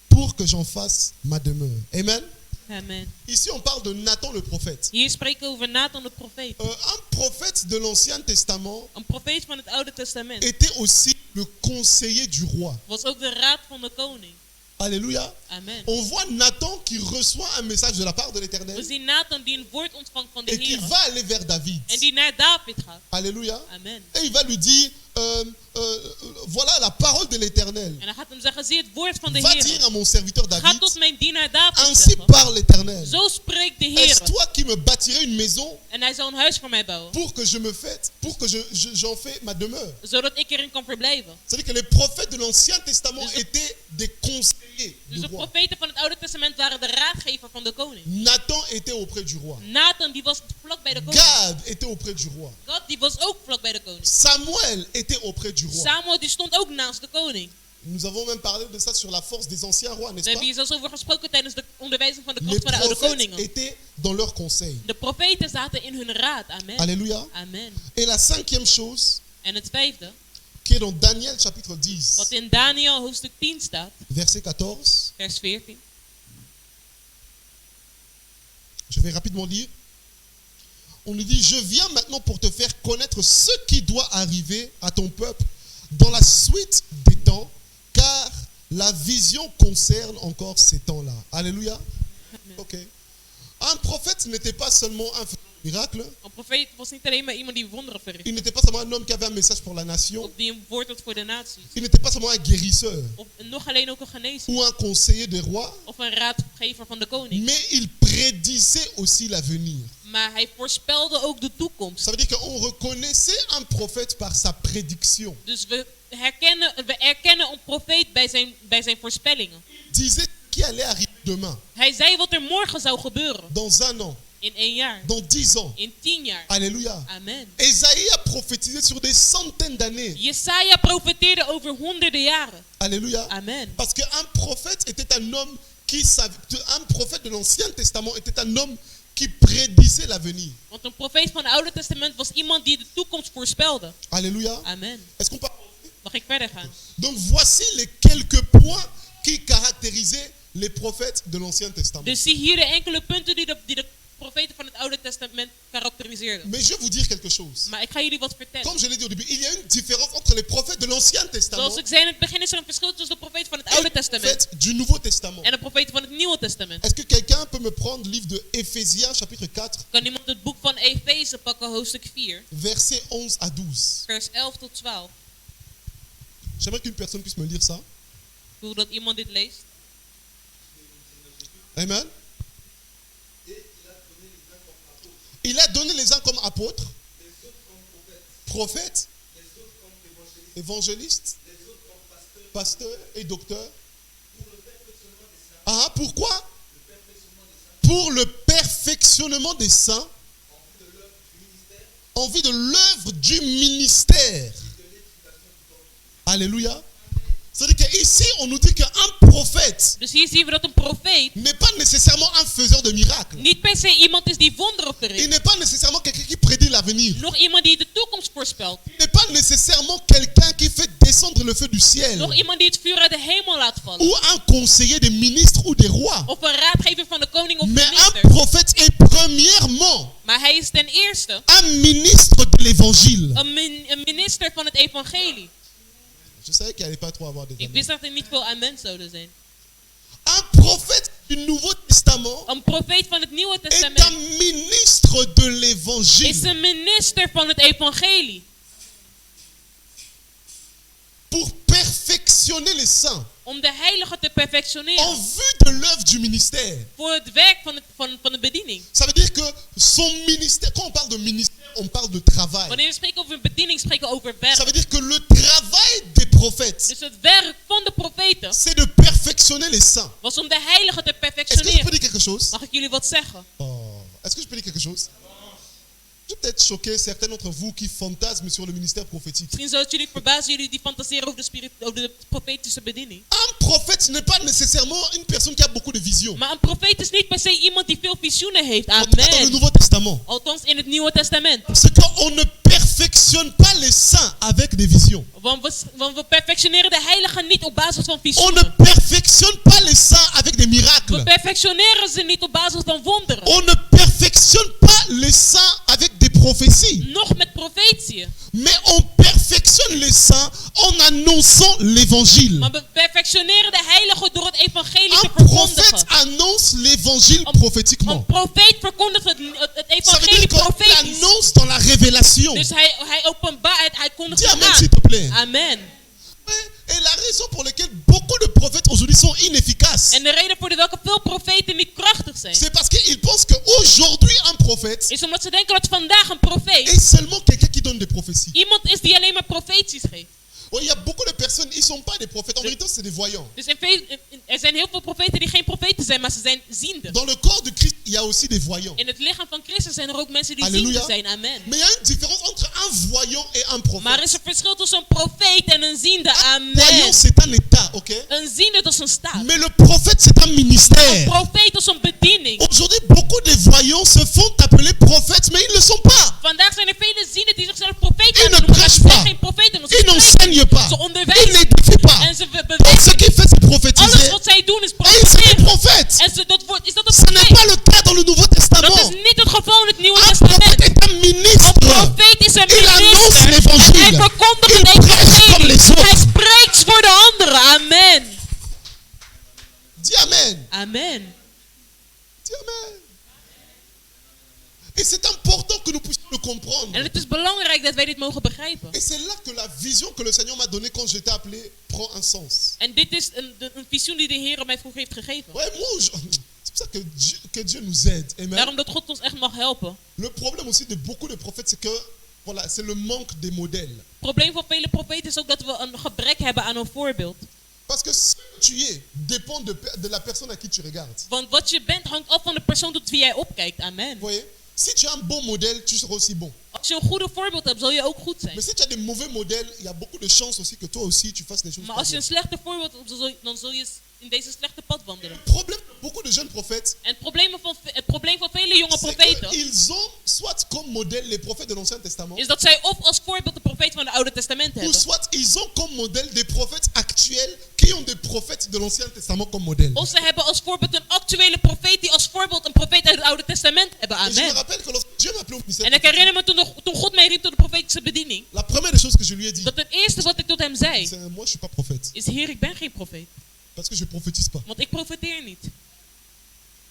pour que j'en fasse ma demeure? Amen. Amen. Ici, on parle de Nathan le prophète. Hier spreken we over Nathan de profeet. Un prophète de l'Ancien Testament Een profeet van het Oude Testament. était aussi le conseiller du roi. Was ook de raad van de koning. Alléluia. Amen. On voit Nathan qui reçoit un message de la part de We l'Éternel zien Nathan die een woord ontvangt van de et qui Heer. va aller vers David. En die naar David gaat. Alléluia. Amen. Et il va lui dire, voilà la parole de l'Éternel. En dan gaat hem zeggen, zie het woord van de Va dire Heer. à mon serviteur Ga David, tot mijn dienaar David ainsi zeggen. parle l'Éternel. Zo spreekt de Est-ce Heer. toi qui me bâtirais une maison En hij zal een huis voor mij bouwen. pour que j'en fais ma demeure? Zodat ik erin kan verblijven. C'est-à-dire que les prophètes de l'Ancien Testament étaient des conseillers Dus du de roi. profeten van het Oude Testament waren de raadgever van de koning. Nathan était auprès du roi. Nathan die was vlak bij de koning. Gad était auprès du roi. God die was ook vlak bij de koning. Samuel était auprès du roi. Samuel die stond ook naast de koning. Nous avons même parlé de ça sur la force des anciens rois, We n'est-ce hebben pas? hier zelfs over gesproken tijdens de onderwijzing van de Les kracht van de oude prophètes koningen. étaient dans leur conseil. De profeten zaten in hun raad. Amen. Alléluia. Amen. Et la 5e chose, En het vijfde, qui est dans Daniel chapitre 10, wat in Daniel hoofdstuk 10 staat, verset 14. vers 14. Je vais rapidement lire. On nous dit, je viens maintenant pour te faire connaître ce qui doit arriver à ton peuple dans la suite des temps, car la vision concerne encore ces temps-là. Alléluia. Amen. Ok. Un prophète n'était pas seulement un miracle. Een profeet was niet alleen maar iemand die wonderen verricht. Il n'était pas seulement un homme qui avait un message pour la nation. Of die een woord had voor de naties. Il n'était pas seulement un guérisseur Of nog alleen ook een genezer. ou un conseiller des rois, Of een raadgever van de koning. mais il prédisait aussi l'avenir. Maar hij voorspelde ook de toekomst. Ça veut dire qu'on reconnaissait un prophète par sa prédiction. Dus we erkennen een profeet bij zijn voorspellingen. Il disait ce qui allait arriver demain, Hij zei wat er morgen zou gebeuren. dans un an, In 1 jaar. dans 10 ans. In 10 jaar. Alléluia. Amen. Ésaïe a prophétisé sur des centaines d'années. Jesaja profeteerde over honderden jaren. Alléluia. Amen. Parce qu'un prophète était un homme qui savait, un prophète de l'Ancien Testament était un homme qui prédisait l'avenir. Want een profeet van het Oude Testament was iemand die de toekomst voorspelde. Alléluia. Amen. Est-ce qu'on peut... Mag ik verder gaan? Donc voici les quelques points qui caractérisaient les prophètes de l'Ancien Testament. Dus zie hier de enkele punten die de profeten van het Oude Testament karakteriseerden. Mais je vais vous dire quelque chose. Maar ik ga jullie wat vertellen. Comme je l'ai dit au début, il y a une différence entre les prophètes de l'Ancien Testament Zoals ik zei in het begin is er een verschil tussen de profeet van het et Oude les Testament prophètes du Nouveau Testament. en de profeet van het Nieuwe Testament. Est-ce que quelqu'un peut me prendre le livre de Éphésiens chapitre 4, Kan iemand het boek van Efeze pakken, hoofdstuk 4, versets 11 à 12? vers 11 tot 12. J'aimerais qu'une personne puisse me lire ça. Ik wil dat iemand dit leest. Amen. Il a donné les uns comme apôtres, prophètes, évangélistes, pasteurs et docteurs. Ah, pourquoi? Pour le perfectionnement des saints, en vue de l'œuvre du ministère. Alléluia. C'est-à-dire qu'ici, on nous dit qu'un prophète Dus hier zien we dat een profeet n'est pas nécessairement un faiseur de miracles. niet per se iemand is die wonderen Il verricht. n'est pas nécessairement quelqu'un qui prédit l'avenir. Nog iemand die de toekomst voorspelt. Il n'est pas nécessairement quelqu'un qui fait descendre le feu du ciel. Nog iemand die het vuur uit de hemel laat vallen. Ou un conseiller des ministres ou des rois. Of een raadgever van de koning of Mais un minister. prophète est premièrement Maar hij is ten eerste un ministre de l'évangile. een minister van het evangelie. Je savais qu'il n'y allait pas trop avoir des Ik amis. wist dat er niet veel amen zouden zijn. Un prophète du Nouveau Testament Een profeet van het Nieuwe est Testament un ministre de is l'évangile. een minister van het evangelie. Pour perfectionner les saints. Om de heiligen te En perfectioneren. vue de l'œuvre du ministère. Voor het werk van de bediening. Ça veut dire que son ministère, quand on parle de ministère, on parle de travail. Wanneer we spreken over bediening, spreken we over Ça werk. veut dire que le travail des prophètes, Dus het werk van de profeten c'est de perfectionner les saints. was om de heiligen te Est-ce que je peux perfectioneren. dire quelque chose? Mag ik jullie wat zeggen? Oh. Est-ce que je peux dire quelque chose? Je vais peut-être choquer certains d'entre vous qui fantasment sur le ministère prophétique. Misschien zou het jullie verbazen, jullie die fantaseren over de profetische bediening. Un prophète n'est pas nécessairement une personne qui a beaucoup de visions. Maar een profeet is niet per se iemand die veel visioenen heeft. En tout cas, dans le Amen. Nouveau Testament. Althans in het Nieuwe Testament. C'est qu'on ne perfectionne pas les saints avec des visions. Want we perfectioneren de heiligen niet op basis van On ne visioenen. perfectionne pas les saints avec des We miracles. perfectioneren ze niet op basis van wonderen. On ne perfectionne pas les saints avec des prophéties. Nog met profetieën. Mais on perfectionne les saints en annonçant l'évangile. Maar we perfectioneren de heiligen door het evangelie te Un prophète verkondigen. annonce l'évangile Een prophétiquement. profeet verkondigt het Ça veut evangelie dire qu'il profetisch. annonce dans la révélation. Dus hij openbaart, hij kondigt Dis het amen s'il te aan. plaît. Amen. Et la raison pour laquelle beaucoup de prophètes aujourd'hui sont inefficaces, En de reden voor welke veel profeten niet krachtig zijn, c'est parce qu'ils pensent qu'aujourd'hui un prophète is omdat ze denken dat vandaag een profeet est seulement quelqu'un qui donne des prophéties. iemand is die alleen maar profeties geeft. Oui, il y a beaucoup de personnes, ils ne sont pas des prophètes, en vérité c'est des voyants. Dus er zijn heel veel profeten die geen profeten zijn, maar ze zijn zienden. Dans le corps de Christ, il y a aussi des voyants. In het lichaam van Christus zijn er ook mensen die Alléluia. zienden zijn. Amen. Mais il y a une différence entre un voyant et un Maar er is prophète. een verschil tussen een profeet en een ziende. Un voyant, Amen. c'est un état, ok? Een ziende dat is een staat. Mais le prophète, c'est un Een ministère. profeet is een bediening. Aujourd'hui, beaucoup de voyants se font appeler prophètes, mais ils ne le sont pas. Vandaag zijn er vele zienden die zichzelf profeten Ils ne noemen, maar ze prêchent zijn pas. geen profeten. want Ils Ze spreken n'enseignent pas. Ze Ils onderwijzen n'édifient pas. en ze Tout ce bewegen. qu'il fait, c'est Alles prophétiser. wat zij doen is Et ils sont des profeteren. prophètes. En is dat een Ce n'est profeet? pas le cas dans le Nouveau Testament. Dat is niet het geval in het Nieuwe Un Testament. prophète est un Een ministre. profeet is een Il annonce minister. Hij l'évangile. verkondigt Il het prêche comme les evangelie. Hij autres. spreekt voor de anderen. Amen. Dis Amen. Amen. Dis Amen. Et c'est important que nous puissions le comprendre. En het is belangrijk dat wij dit mogen begrijpen. Et c'est là que la vision que le Seigneur m'a donnée quand j'étais appelé prend un sens. En dit is een visioen die de Heer mij vroeger heeft gegeven. Ouais, c'est pour ça que Dieu nous aide. Amen. Daarom dat God ons echt mag helpen. Le problème aussi de beaucoup de prophètes, c'est que voilà, c'est le manque des modèles. Het probleem van vele profeten is ook dat we een gebrek hebben aan een voorbeeld. Parce que ceux tu es dépend de la personne à qui tu regardes. Want wat je bent hangt af van de persoon tot wie jij opkijkt. Amen. Vous voyez? Si tu as un bon modèle, tu seras aussi bon. Als je een goede voorbeeld hebt, zal je ook goed zijn. Mais si tu as des mauvais modèles, il y a beaucoup de chances aussi que toi aussi tu fasses des choses. Maar pas als je bien. een slechte voorbeeld hebt, dan zul je in deze slechte pad wandelen. Le problème de beaucoup de jeunes prophètes, En het probleem van vele jonge c'est profeten qu'ils ont soit comme modèle les prophètes de l'Ancien Testament, is dat zij of als voorbeeld de profeet van het Oude Testament ou hebben. soit ils ont comme modèle des prophètes actuels qui ont des prophètes de l'Ancien Testament comme modèle. Of ze hebben als voorbeeld een actuele profeet die als voorbeeld een profeet uit het Oude Testament hebben. Et je me Amen. rappelle que lorsque Dieu m'a appelé au ministère, En ik herinner me toen God mij riep tot de profetische bediening, la première des choses que je lui ai dit, dat het eerste wat ik tot hem zei, c'est moi je suis pas prophète is: Heer, ik ben geen profeet. parce que je prophétise pas. Want ik profeteer niet.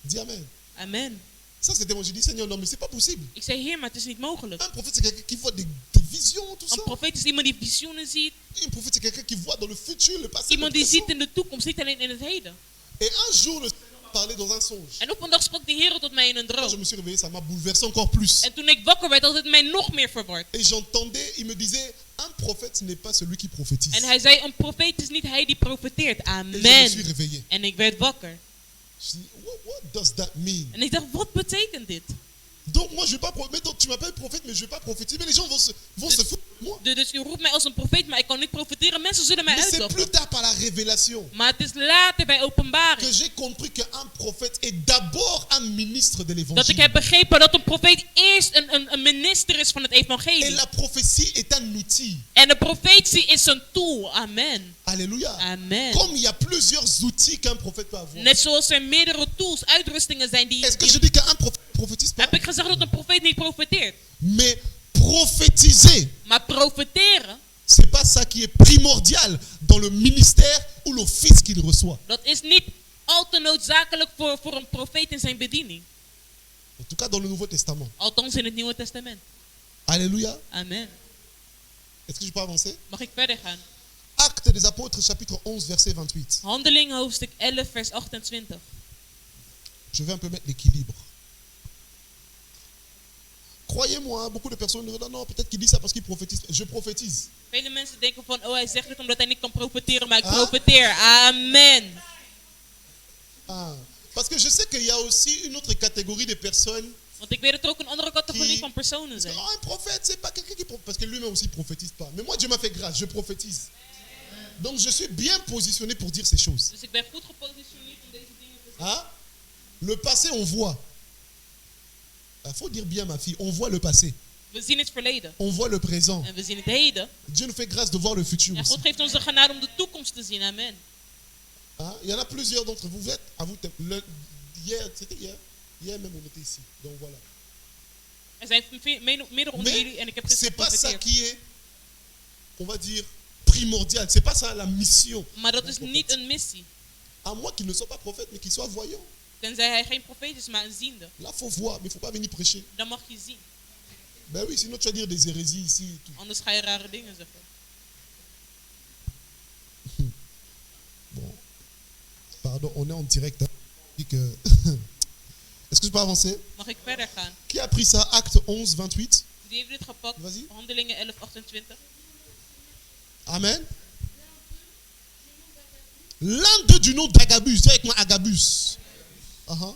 Dis amen. Amen. Ça c'était moi, j'ai dit Seigneur, non mais c'est pas possible. Ik zei: Heer, maar het is niet mogelijk. Un prophète c'est quelqu'un qui voit des visions, tout ça. Een profeet is iemand die visioenen ziet. Un prophète c'est quelqu'un qui voit dans le futur, le passé, le Iemand die présent. ziet in de toekomst, niet alleen in het heden. Et un jour le Seigneur m'a parlé dans un songe. En op een dag sprak de Heer tot mij in een Quand je droom. me suis réveillé, ça m'a bouleversé encore plus. En toen ik wakker werd, had het mij nog meer verward. Et j'entendais, il me disait, un prophète n'est pas celui qui prophétise. En hij zei: een profeet is niet hij die profeteert. Et je me suis Amen. réveillé. En ik werd wakker. Je dis, what does that mean? En ik dacht: wat betekent dit? Donc moi je vais pas prophétiser, donc tu m'appelles prophète, mais je vais pas prophétiser. Mais les gens vont se foutre de moi. Dus u roept mij als een profeet, maar ik kan niet profeteren. Mensen zullen mij Mais c'est uitlachen. plus tard par la révélation Maar het is later bij que openbaring j'ai compris qu'un prophète est d'abord un ministre de dat ik l'évangile. heb begrepen dat een profeet eerst een minister is van het Et evangelie. la prophétie est un outil. En de profetie is een tool. Amen. Alléluia. Amen. Comme il y a plusieurs outils qu'un prophète peut avoir. Net zoals er meerdere tools, uitrustingen zijn die... Est-ce que je dis qu'un prophète ne prophétise pas? Heb ik gezegd dat een profeet niet profeteert? Mais prophétiser, Maar profeteren, c'est pas ça qui est primordial dans le ministère ou l'office qu'il reçoit. dat is niet al te noodzakelijk voor een profeet in zijn bediening. En tout cas dans le Nouveau Testament. Althans in het Nieuwe Testament. Alléluia. Amen. Est-ce que je peux avancer? Mag ik verder gaan? Actes des Apôtres, chapitre 11, verset 28. Handelingen hoofdstuk 11 vers 28. Je vais un peu mettre l'équilibre. Croyez-moi, beaucoup de personnes me disent non, peut-être qu'il dit ça parce qu'il prophétise. Je prophétise. Vele mensen denken van: oh, hij zegt het omdat hij niet kan profeteren, maar ik Ah. profeteer. Amen. Ah, parce que je sais qu'il y a aussi une autre catégorie de personnes. Want ik weet dat er ook een andere categorie Die- van personen zijn. Oh, un prophète, c'est pas quelqu'un qui prophétise. Parce que lui-même aussi prophétise pas. Mais moi, Dieu m'a fait grâce, je prophétise. Donc je suis bien positionné pour dire ces choses. Dus ik ben goed gepositioneerd om deze dingen te zeggen. Hein? Le passé, on voit. Il faut dire bien, ma fille, on voit le passé. We zien het verleden. On voit le présent. En we zien het heden. Dieu nous fait grâce de voir le futur En aussi. God geeft ons de genade om de toekomst te zien. Amen. Hein? Il y en a plusieurs d'entre vous. Vous êtes, à vous, hier, c'était hier. Hier même, on était ici. Donc voilà. Er zijn meerdere onder jullie Mais en ik heb c'est gisteren pas ça geprofeteerd. qui est, on va dire, primordial. C'est pas ça la mission. Maar dat d'un is prophète. niet een missie. À moins qu'il ne soit pas prophète, mais qu'il soit voyant. Tenzij hij geen profeet is, maar een ziende. Là, faut voir, mais il faut pas venir prêcher. Dan mag je zien. Ben oui, sinon tu vas dire des hérésies ici et tout. Anders ga je rare dingen zeggen. Bon, pardon, on est en direct. Hein. Et que- Est-ce que je peux avancer? Mag ik verder gaan? Qui a pris ça? Acte 11, 28. Die heeft dit gepakt. Vas-y. Handelingen 11, 28. Amen. L'un d'eux du nom d'Agabus. Dis avec moi Agabus. Uh-huh.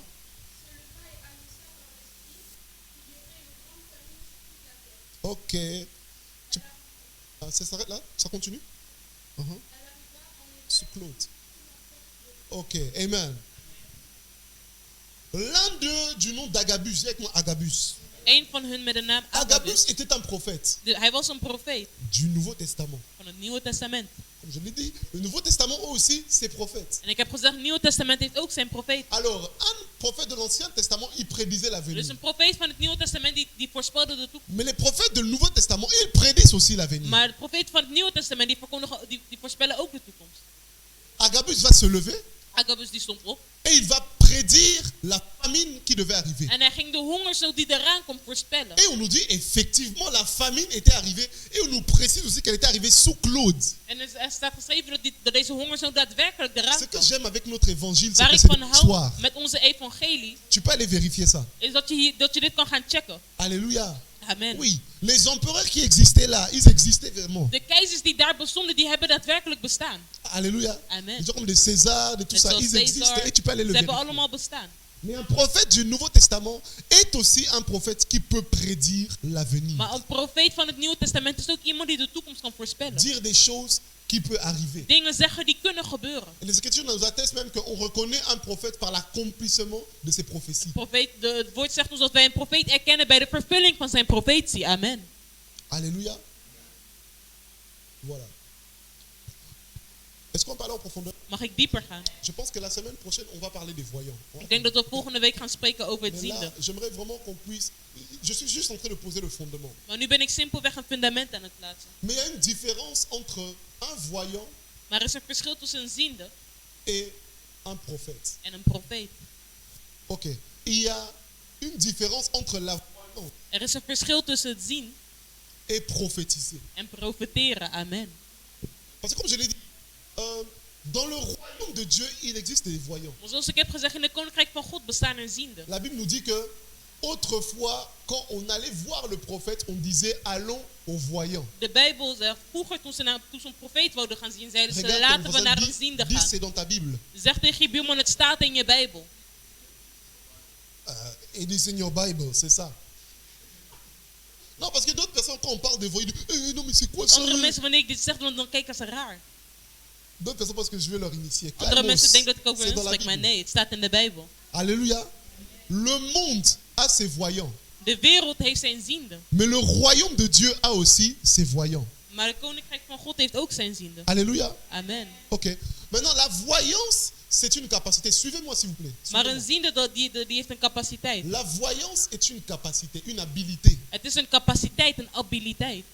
Ok. Ça s'arrête là? Ça continue? Uh-huh. Sous Claude. Ok. Amen. L'un d'eux du nom d'Agabus. Dis avec moi Agabus. Eén van hun met de naam Agabus Agabus. était un prophète Hij was een profeet du Nouveau Testament. van het Nieuwe Testament. Comme je l'ai dit, le Nouveau Testament eux aussi, c'est prophète. En ik heb gezegd, het Nieuwe Testament heeft ook zijn profeet. Alors, un prophète de l'Ancien Testament, il prédisait l'avenir. Dus een profeet van het Nieuwe Testament die voorspelde de toekomst. Mais les prophètes du Nouveau Testament, ils prédisent aussi l'avenir. Maar de profeet van het Nieuwe Testament die voorspellen ook de toekomst. Agabus va se lever Agabus die stond op. et il va prédire la famine qui devait arriver. En hij ging de hongersnood die eraan komt voorspellen. Et on nous dit effectivement la famine était arrivée et on nous précise aussi qu'elle était arrivée sous Claude. En er staat geschreven dat deze hongersnood daadwerkelijk eraan Ce que komt. j'aime avec notre évangile, c'est Waar que ik c'est van de hou l'histoire. met onze evangelie, Tu peux aller vérifier ça. is dat je dit kan gaan checken. Alléluia. Amen. Oui, les empereurs qui existaient là, ils existaient vraiment. De keizers die daar bestonden, die hebben daadwerkelijk bestaan. Alléluia. Amen. Des gens comme des Césars, de tout Net ça, zoals ils existent Caesar. et tu peux aller Ze le hebben vérifier. allemaal bestaan. Mais un prophète du Nouveau Testament est aussi un prophète qui peut prédire l'avenir. Maar een profeet van het Nieuwe Testament is ook iemand die de toekomst kan voorspellen. Dire des choses qui peuvent arriver. Dingen zeggen die kunnen gebeuren. Et les Écritures nous attestent même qu'on reconnaît un prophète par l'accomplissement de ses prophéties. Het woord zegt ons dat wij een profeet erkennen bij de vervulling van zijn profetie. Amen. Alléluia. Voilà. Est-ce qu'on parle en profondeur? Mag ik dieper gaan? Je pense que la semaine prochaine, on va parler des voyants. Ik denk dat we volgende week gaan spreken over het Mais là, ziende. j'aimerais vraiment qu'on puisse... Je suis juste en train de poser le fondement. Maar nu ben ik simpelweg een fundament aan het plaatsen. Mais il y a une différence entre un voyant Maar er is een verschil tussen een ziende et un prophète. en een profeet. Ok. Il y a une différence entre la voyance Er is een verschil tussen het zien et prophétiser. en profeteren. Amen. Parce que comme je l'ai dit, dans le royaume de Dieu, il existe des voyants. Maar zoals ik heb gezegd, in het koninkrijk van God bestaan er zienden. La Bible nous dit que autrefois, quand on allait voir le prophète, on disait allons au voyant. De Bijbel zegt, vroeger toen ze een profeet wilden gaan zien, zeiden ze Regarde laten ton we naar een voisin, ziende dis gaan. c'est dans ta Bible. Zeg tegen je buurman, het staat in je Bijbel. It is in your Bible, c'est ça. Non, parce que d'autres personnes, quand on parle de voyants, ils disent non, mais c'est quoi ça? Andere mensen, wanneer ik dit zeg, dan kijken ze raar. D'autres personnes pensent que je vais leur initier. Andere Calmos, mensen denken dat ik over c'est hun dans la spreek, maar Bible. nee, het staat in de Bijbel. Alléluia. Le monde a ses voyants. De wereld heeft zijn ziende. Mais le royaume de Dieu a aussi ses voyants. Maar het koninkrijk van God heeft ook zijn ziende. Alléluia. Amen. Ok. Maintenant, la voyance, c'est une capacité. Suivez-moi, s'il vous plaît. Maar Suivez-moi. een ziende, die heeft een capaciteit. La voyance est une capacité, une habilité. Het is een capaciteit, een abiliteit.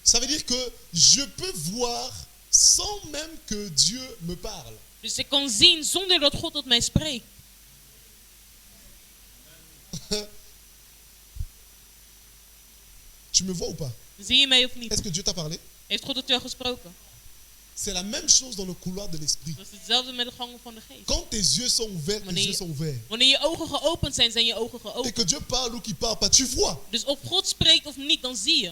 Ça veut dire que je peux voir sans même que Dieu me parle. Dus ik kan zien zonder dat God tot mij spreekt. Tu me vois ou pas? Zie je mij of niet? Est-ce que Dieu t'a parlé? Heeft God tot jou gesproken? C'est la même chose dans le couloir de l'esprit. Dat is hetzelfde met de gangen van de geest. Quand tes yeux sont ouverts, tes Wanneer yeux sont ouverts. Wanneer je ogen geopend zijn, zijn je ogen Et geopend. que Dieu parle ou qu'il parle pas, tu vois. Dus of God spreekt of niet, dan zie je.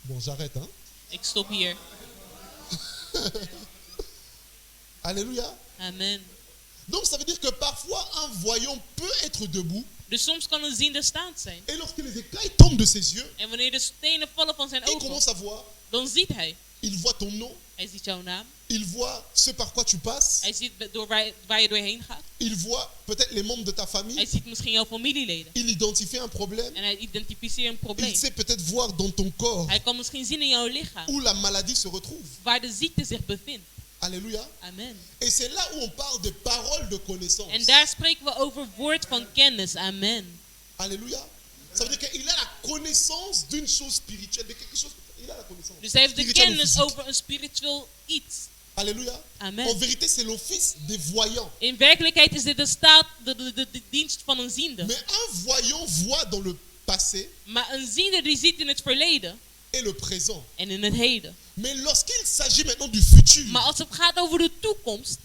Bon, j'arrête, hein. Ik stop hier. Alléluia. Amen. Donc ça veut dire que parfois un voyant peut être debout Dus soms kan een ziende staand zijn. et lorsque les écailles tombent de ses yeux, En wanneer de stenen vallen van zijn il ogen, commence à voir. dan ziet hij. Il voit ton nom, Hij ziet jouw naam. il voit ce par quoi tu passes, Hij ziet door waar je doorheen gaat. il voit peut-être les membres de ta Hij famille, ziet misschien jouw familieleden. il identifie un problème, En hij identificeert een probleem. il sait peut-être voir dans ton corps Hij kan misschien zien in jouw lichaam où la maladie se retrouve. waar de ziekte zich bevindt. Alléluia. Amen. Et c'est là où on parle de paroles de connaissance. En daar spreken we over woord van kennis. Amen. Alléluia. Ça veut dire qu'il a la connaissance d'une chose spirituelle, de quelque chose. Il a la connaissance. Dus hij heeft de spirituelle ou kennis physique. over een spiritueel iets. Alléluia. Amen. En vérité, c'est l'office des voyants. In werkelijkheid is dit de staat, de dienst van een ziende. Mais un voyant voit dans le passé Maar een ziende die ziet in het verleden et le présent. en in het heden. Mais lorsqu'il s'agit maintenant du futur, Maar als het gaat over de toekomst,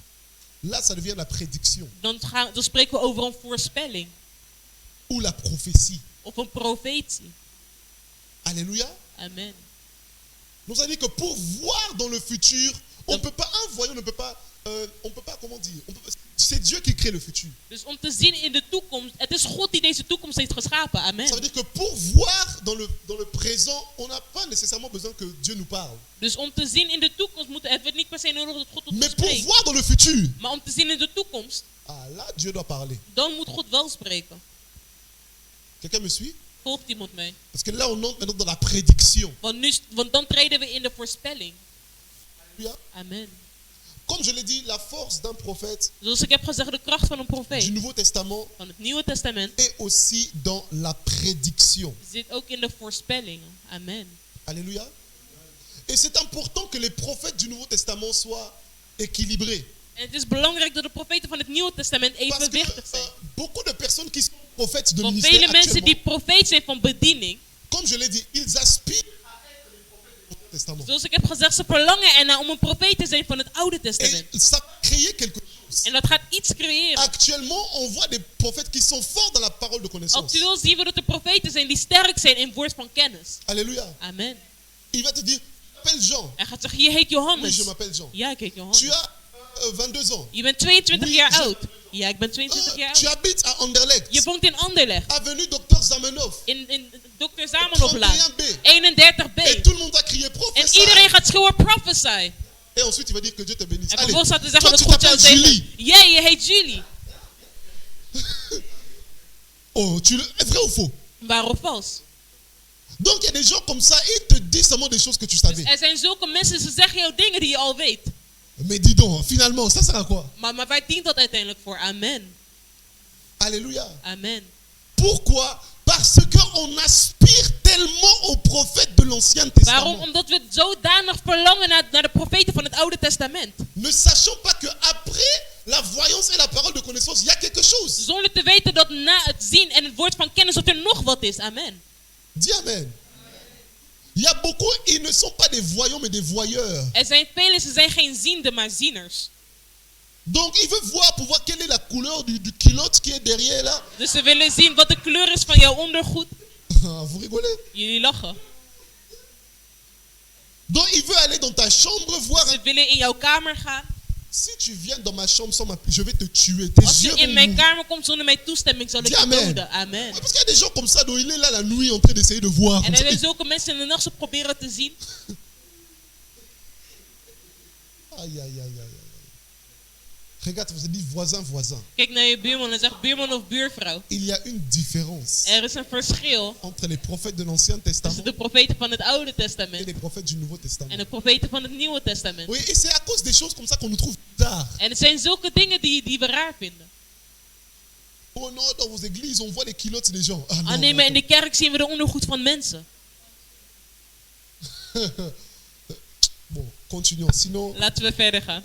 là, ça devient la prédiction dan spreken we over een voorspelling ou la prophétie. of een profetie. Alléluia. Amen. Donc ça veut dire que pour voir dans le futur, on peut pas, un voyant ne peut pas, on peut pas, comment dire, c'est Dieu qui crée le futur. Dus om te zien in de toekomst, het is God die deze toekomst heeft geschapen. Ça veut Amen. dire que pour voir dans le présent, on n'a pas nécessairement besoin que Dieu nous parle. Dus om te zien in de toekomst hebben we niet per se nodig dat God tot ons Mais pour spreekt. voir dans le futur, Maar om te zien in de toekomst, ah là, Dieu doit parler. dan moet God wel spreken. Quelqu'un me suit? Volgt iemand mee? Parce que là, on entre maintenant dans la prédiction. Want dan treden we in de voorspelling. Alléluia. Amen. Comme je l'ai dit, la force d'un prophète Zoals ik heb gezegd, de kracht van een du profeet Nouveau Testament van het Nieuwe Testament est aussi dans la prédiction. zit ook in de voorspellingen. Amen. Alléluia. Et c'est important que les prophètes du Nouveau Testament soient équilibrés. En het is belangrijk dat de profeten van het Nieuwe Testament Parce que evenwichtig zijn. beaucoup de personnes qui sont prophètes de Want ministère vele mensen die actuellement, profeet zijn van bediening, comme je l'ai dit, ils aspirent à être les prophètes du Nouveau Testament. zoals ik heb gezegd, ze verlangen ernaar om een profeet te zijn van het Oude Testament. Et ça va créer quelque chose. En dat gaat iets creëren. Actuellement, on voit des prophètes qui sont forts dans la parole de connaissance. Actueel zien we dat er profeten zijn die sterk zijn in woord van kennis. Alléluia. Amen. Il va te dire, m'appelle Jean. Hij gaat zeggen, je heet Oui, je Johannes. m'appelle Jean. Ja, ik heet Johannes. Tu as 22 ans. Je bent 22 Oui, jaar je- oud. Ja, ik ben 22 jaar Tu oud. habites à Anderlecht. Je woont in Anderlecht. Avenue Dr Zamenhof. In Dr. Zamenhoflaan. 31B. 31B. Et tout le monde va crier En professeur. iedereen gaat schreeuwen prophesy. Et ensuite, il va dire que Dieu te bénisse. En Allez, vervolgens gaat hij toi, zeggen dat tu God jou t'appelles zegen. Julie. Jij, je heet Julie. Oh, vrai ou faux? Waar of vals? Donc, il y a des gens comme ça, ils te disent seulement des choses que tu Dus savais. er zijn zulke mensen, ze zeggen jou dingen die je al weet. Mais dis donc, finalement, ça sert à quoi? Maar waar dient dat uiteindelijk voor? Amen. Alléluia. Amen. Pourquoi? Parce qu'on aspire tellement aux prophètes de l'Ancien Waarom? Testament. Omdat we zodanig verlangen naar de profeten van het Oude Testament. Ne sachant pas qu'après la voyance et la parole de connaissance, il y a quelque chose. Zonder te weten dat na het zien en het woord van kennis dat er nog wat is. Amen. Dis amen. Il y a beaucoup, ils ne sont pas des voyants, mais des voyeurs. Er zijn velen, ze zijn geen zienden, maar zieners. Donc, il veut voir pour voir quelle est la couleur du culotte qui est derrière là. Dus ze willen zien wat de kleur is van jouw ondergoed. Vous rigolez? Jullie lachen. Donc, il veut aller dans ta chambre voir. Ze willen in jouw kamer gaan. Si tu viens dans ma chambre sans ma... je vais te tuer. Tes Als yeux je vont in mijn m'ouvrir. kamer komt zonder mijn toestemming, zal ik Dis je amen. doden. Amen. Parce qu'il y a des gens comme ça, donc il est là la nuit en train d'essayer de voir. En Comme er ça. zijn zulke mensen in de nacht ze proberen te zien. Aïe, aïe, aïe, aïe, aïe. Regarde, vous avez dit voisin, voisin. Kijk naar je buurman en zeg buurman of buurvrouw. Il y a une différence Er is een verschil entre les prophètes de l'Ancien tussen Testament de profeten van het Oude et Testament les prophètes du Nouveau en Testament. de profeten van het Nieuwe Testament. Oui, et c'est à cause des choses comme ça qu'on nous trouve tard. En het zijn zulke dingen die we raar vinden. Oh non, dans vos églises, on voit les culottes des gens. Ah non, Ah nee, maar in attends. de kerk zien we de ondergoed van mensen. Bon, continuons. Sinon, Laten we verder gaan.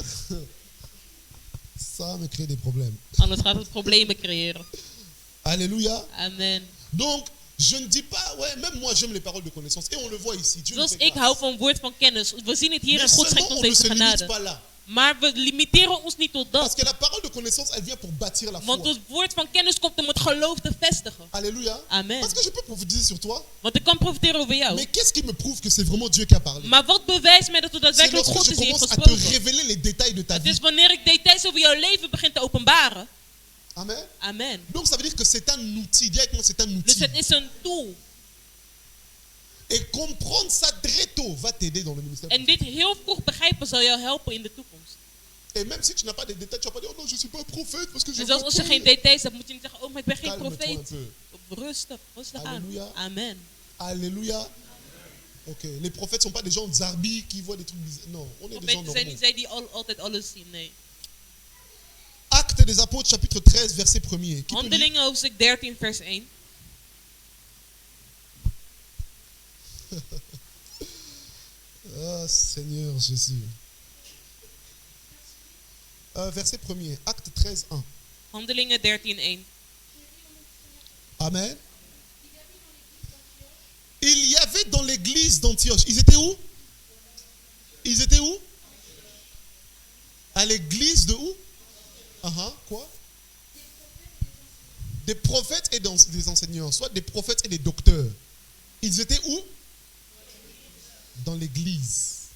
ça me crée des problèmes. Anders gaat het problemen creëren. Alléluia. Amen. Donc, je ne dis pas, ouais, même moi j'aime les paroles de connaissance. Et on le voit ici. Dieu nous Zoals fait ik grâce. hou van woord van kennis. We zien het hier en Mais God schenkt seulement, ons on ne se deze limite genade. pas là. Maar we limiteren ons niet tot Parce dat. que la parole de connaissance, elle vient pour bâtir la Want foi. het woord van kennis komt om het geloof te vestigen. Alléluia. Amen. Parce que je peux prophétiser sur toi. Want ik kan profiteren over jou. Mais qu'est-ce qui me prouve que c'est vraiment Dieu qui a parlé? Maar wat bewijst mij dat het C'est daadwerkelijk lorsque God je is die heeft commence à te gesproken. révéler les détails de ta Het vie. is wanneer ik details over jouw leven begin te openbaren. Amen. Amen. Donc ça veut dire que c'est un outil. Directement, c'est un Dus outil. het is een tool. Et comprendre ça très tôt va t'aider dans le ministère. En dit heel vroeg begrijpen zal jou helpen in de toekomst. Et même si tu n'as pas de détails, tu vas pas dire, oh non, je ne suis pas prophète parce que je En vois zelfs als je geen tout. details hebt, moet je niet zeggen, oh, maar ik ben geen Calme-toi un profeet. peu. Rustig, rustig aan. Alléluia. Amen. Alléluia. Ok. Les prophètes ne sont pas des gens zarbi qui voient des trucs bizarres. Non, on est des gens Profeten zijn normaux. niet zij die altijd alles zien, nee. Actes des Apôtres, chapitre 13, verset 1er. Qui peut lire? Handelingen hoofdstuk 13 vers 1. Ah, Seigneur Jésus. Verset 1er. Acte 13, 1. Handelingen 13 1. Amen. Il y avait dans l'église d'Antioche. Ils étaient où? Ils étaient où? À l'église de où? Quoi? Des prophètes et des enseignants, soit des prophètes et des docteurs. Ils étaient où? Dans l'église.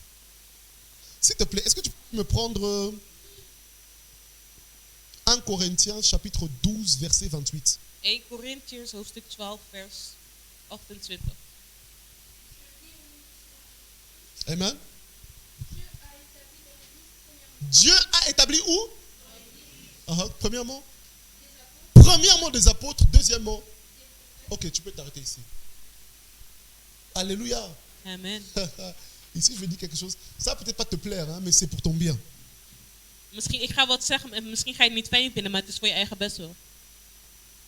S'il te plaît, est-ce que tu peux me prendre 1 Corinthiens chapitre 12 verset 28? 1 Corinthiërs hoofdstuk 12 vers 28. Amen. Dieu a établi où? Premièrement des apôtres. Deuxièmement, ok, tu peux t'arrêter ici. Alléluia. Amen. Ici, je vais dire quelque chose. Ça va peut-être pas te plaire, hein, mais c'est pour ton bien. Misschien, ik ga wat zeggen en misschien ga je het niet fijn vinden, maar het is voor je eigen best wel.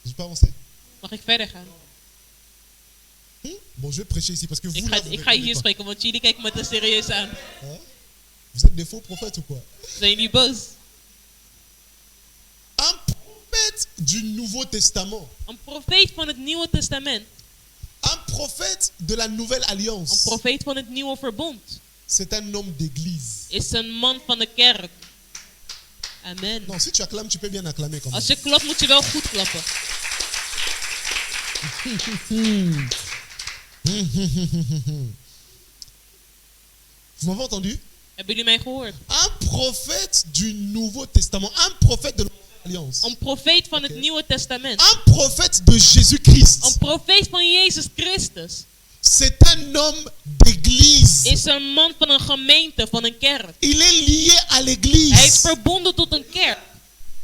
Je peux avancer? Mag ik verder gaan? Bon, je vais prêcher ici parce que vous, Ik là, vous ga répondez hier pas. spreken, want jullie kijken me te serieus aan. Hein? Vous êtes des faux prophètes ou quoi? Zijn jullie boos? Un prophète du Nouveau Testament. Een profeet van het Nieuwe Testament. Un prophète de la Nouvelle Een Alliance. profeet van het Nieuwe Verbond. C'est un homme d'église. Is een man van de kerk. Amen. Non, si tu acclames, tu peux bien acclamer quand même. Als je klapt moet je wel goed klappen. Vous m'avez entendu? Hebben jullie mij gehoord? Un prophète du Nouveau Testament, un prophète de l'Ancienne Alliance, Een profeet van Oké. het Nieuwe Testament. un prophète de Jésus-Christ. Een profeet van Jezus Christus. C'est un homme d'église. Is een man van een gemeente, van een kerk. Il est lié à Hij is l'église. verbonden tot een kerk.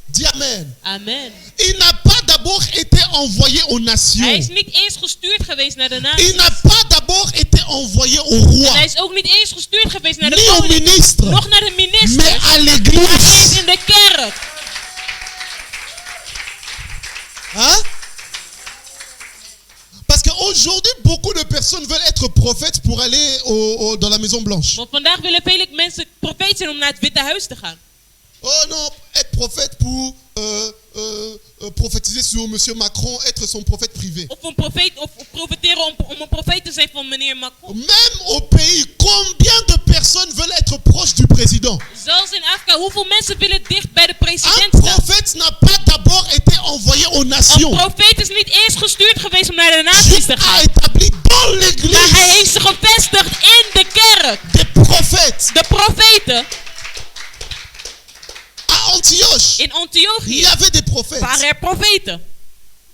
Dis amen. Amen. Il n'a pas d'abord été envoyé aux Hij nations. is niet eens gestuurd geweest naar de Il naties. n'a pas d'abord été envoyé au En roi, hij is ook niet eens gestuurd geweest naar de ni au koning. ministre, Nog naar de mais ministers. à Hij is l'église. in de kerk. Hein? Parce qu'aujourd'hui, beaucoup de personnes veulent être prophètes pour aller dans la Maison Blanche. Want vandaag willen vele mensen profeet zijn om naar het Witte Huis te gaan. Oh non, être prophète pour prophétiser sur Monsieur Macron, être son prophète privé. Of een profeet, of profeteren om een profeet te zijn van meneer Macron. Même au pays, combien de personnes veulent être proches du président? Zelfs in Afrika, hoeveel mensen willen dicht bij de Un president staan? prophète n'a pas d'abord été envoyé aux Een nations. profeet is niet eens gestuurd geweest om naar de Dieu naties te a gaan. établi dans Maar hij l'église heeft zich gevestigd in de kerk. des prophètes. De profeten À Antioche, in il y Antiochië avait des prophètes. waren er profeten.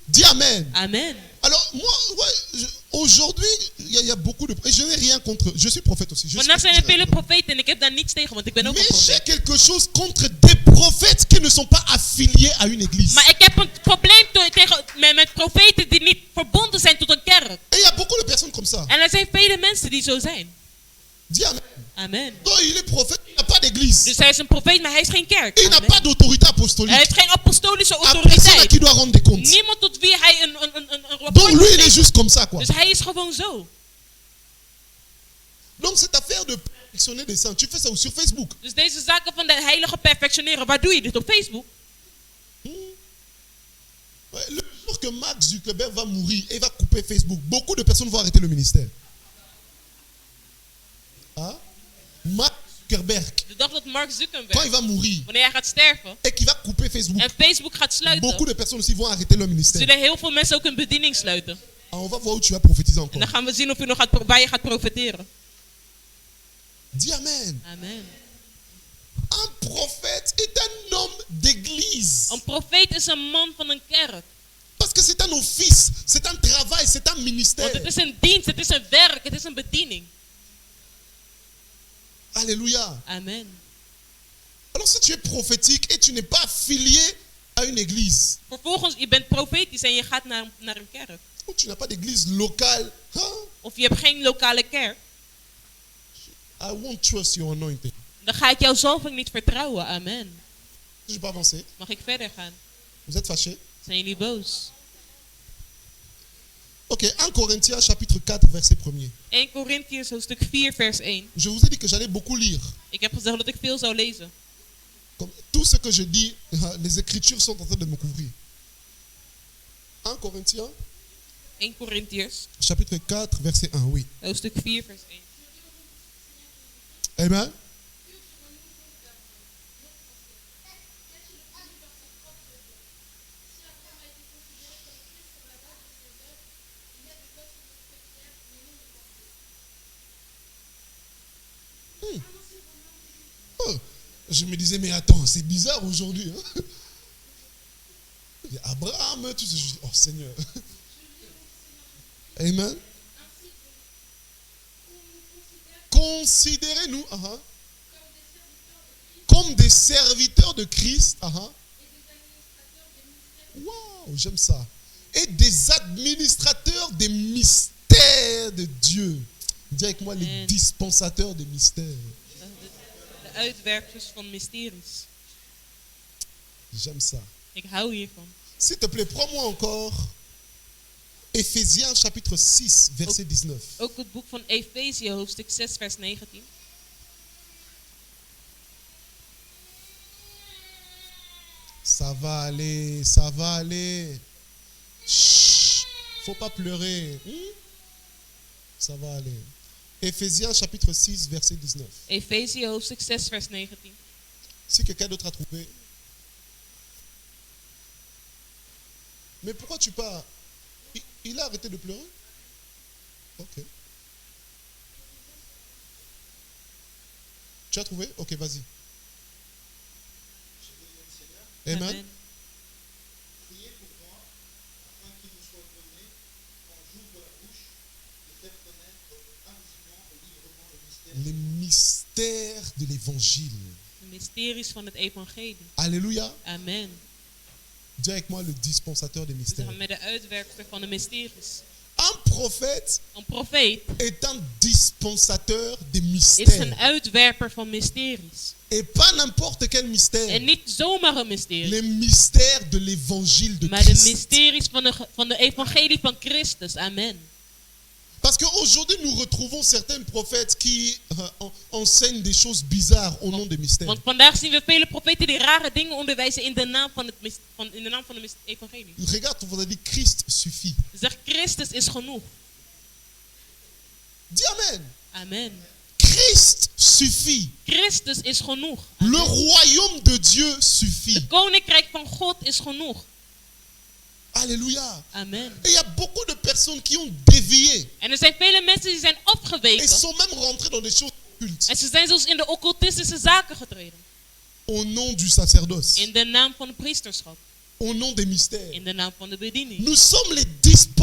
Dis amen. Amen. Alors, moi, ouais, aujourd'hui, il y a beaucoup de... Et je n'ai rien contre... Je suis prophète aussi. Vandaag zijn er vele profeten en ik heb daar niets tegen, want ik ben ook een Mais j'ai profeet. quelque chose contre des prophètes qui ne sont pas affiliés à une église. Maar ik heb een probleem met profeten die niet verbonden zijn tot een kerk. Et il y a beaucoup de personnes comme ça. En er zijn vele mensen die zo zijn. Dis amen. Amen. Donc, il est prophète, il n'a pas d'église. Dus hij is een profeet, maar hij is geen kerk. Il n'a Amen. pas d'autorité Hij apostolique. heeft geen apostolische À personne à autoriteit. qui doit rendre des comptes. Niemand tot wie hij een rapport Donc, lui, moet il est geven. juste comme ça, quoi. Dus hij is gewoon zo. Donc, cette affaire de perfectionner des saints, tu fais ça où? Sur Facebook. Dus deze zaken van de heilige perfectioneren, waar doe je dit? Op Facebook? Ouais, le jour que Mark Zuckerberg va mourir et va couper Facebook, beaucoup de personnes vont arrêter le ministère. Hein? Mark Zuckerberg, De dag dat Mark quand Zuckerberg, il va mourir wanneer hij gaat sterven et qu'il va couper Facebook, en Facebook gaat sluiten, beaucoup de personnes aussi vont arrêter leur ministère. zullen heel veel mensen ook hun bediening sluiten. Ah, on va voir où tu vas prophétiser En encore. dan gaan we zien of je nog waar je gaat profiteren. Dis amen. Amen. Un prophète est un homme d'église. Een profeet is een man van een kerk. Parce que c'est un office, c'est un travail, c'est un ministère. Want het is een dienst, het is een werk, het is een bediening. Alléluia. Amen. Alors si tu es prophétique et tu n'es pas affilié à une église, Vervolgens, je bent profetisch en je gaat naar een kerk. ou tu n'as pas d'église locale, hein? Of je hebt geen lokale kerk. I won't trust your anointing. Dan ga ik jouw zalving niet vertrouwen. Amen. Je peux avancer. Mag ik verder gaan? Vous êtes fâchés? Zijn jullie boos? Ok, 1 Corinthiens chapitre 4 verset 1er. 1 Corinthiërs hoofdstuk 4 vers 1. Je vous ai dit que j'allais beaucoup lire. Ik heb gezegd dat ik veel zou lezen. Comme tout ce que je dis, les écritures sont en train de me couvrir. 1 Corinthiens 1 Corinthiërs chapitre 4 verset 1, oui. hoofdstuk 4 vers 1. Amen. Oh, je me disais, mais attends, c'est bizarre aujourd'hui. Hein? Il y a Abraham, tout ça. Je dis, oh Seigneur. Amen. Considérez-nous comme des serviteurs de Christ. Waouh, j'aime ça. Et des administrateurs des mystères de Dieu. Dis avec moi, les dispensateurs des mystères. De uitwerpers van mysteries. J'aime ça. Ik hou hiervan. S'il te plaît, prends-moi encore Éphésiens chapitre 6, verset 19. Ook het boek van Efezië, hoofdstuk 6, vers 19. Ça va aller, ça va aller. Chut, faut pas pleurer. Ça va aller. Éphésiens chapitre 6, verset 19. Efezië, hoofdstuk 6, vers 19. Si quelqu'un d'autre a trouvé. Mais pourquoi tu pars? Il a arrêté de pleurer? Ok. Tu as trouvé? Ok, vas-y. Amen. Amen. Priez pour moi, afin qu'il nous soit donné, quand j'ouvre la bouche, de faire connaître hardiment et librement le mystère. Les mystères de l'évangile. De mysteries van het evangelie. Alléluia. Amen. Dis avec moi le dispensateur des We mystères. zeggen met de uitwerker van de mysteries. Un prophète Een profeet est un dispensateur des is een mystères. uitwerper van mysteries. Et pas n'importe quel En mystère. niet zomaar een mysterie. Les mystères de l'évangile de Maar de Christ. mysteries van de evangelie van Christus. Amen. Parce qu'aujourd'hui, nous retrouvons certains prophètes qui enseignent des choses bizarres au nom des mystères. Want vandaag zien we vele profeten die rare dingen onderwijzen in de naam van het evangelie. Regarde, on a dit Christ suffit. Zeg, Christus is genoeg. Dis Amen. Amen. Christ suffit. Christus is genoeg. Le Amen. royaume de Dieu suffit. Het koninkrijk van God is genoeg. Alléluia. Amen. Et il y a beaucoup de personnes qui ont dévié En er zijn vele mensen die zijn et opgeweken. sont même rentrées dans des choses occultes En ze zijn zelfs in de occultistische zaken getreden. au nom du sacerdoce, In de naam van het priesterschap. au nom des mystères. In de naam van de bediening. Nous sommes les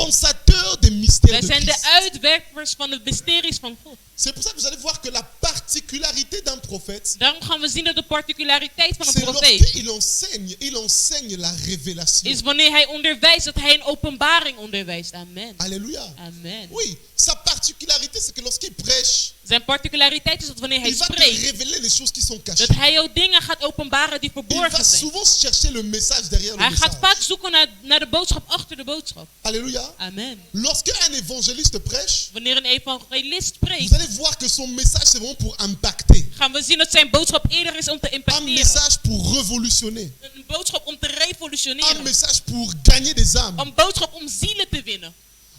dispensateurs des mystères Wij de zijn de Christ. uitwerpers van de mysteries van God. C'est pour ça que vous allez voir que la particularité d'un prophète, Daarom gaan we zien dat de particulariteit van een c'est profeet lorsqu'il enseigne la révélation. is wanneer hij onderwijst, dat hij een openbaring onderwijst. Amen. Alléluia. Amen. Oui, sa particularité, c'est que lorsqu'il prêche, Zijn particulariteit is dat wanneer hij il va te spreekt, révéler les choses qui sont cachées. dat hij jou dingen gaat openbaren die Il verborgen va zijn. souvent chercher le message derrière le Hij gaat message. vaak zoeken naar de boodschap achter de boodschap. Alléluia. Amen. Lorsqu'un évangéliste prêche, Wanneer een evangelist vous spreekt, allez voir que son message, c'est vraiment pour impacter. gaan we zien dat zijn boodschap eerder is om te Un impacteren. message pour révolutionner. Een boodschap om te Un revolutioneren. message pour gagner des âmes. Een boodschap om zielen te winnen.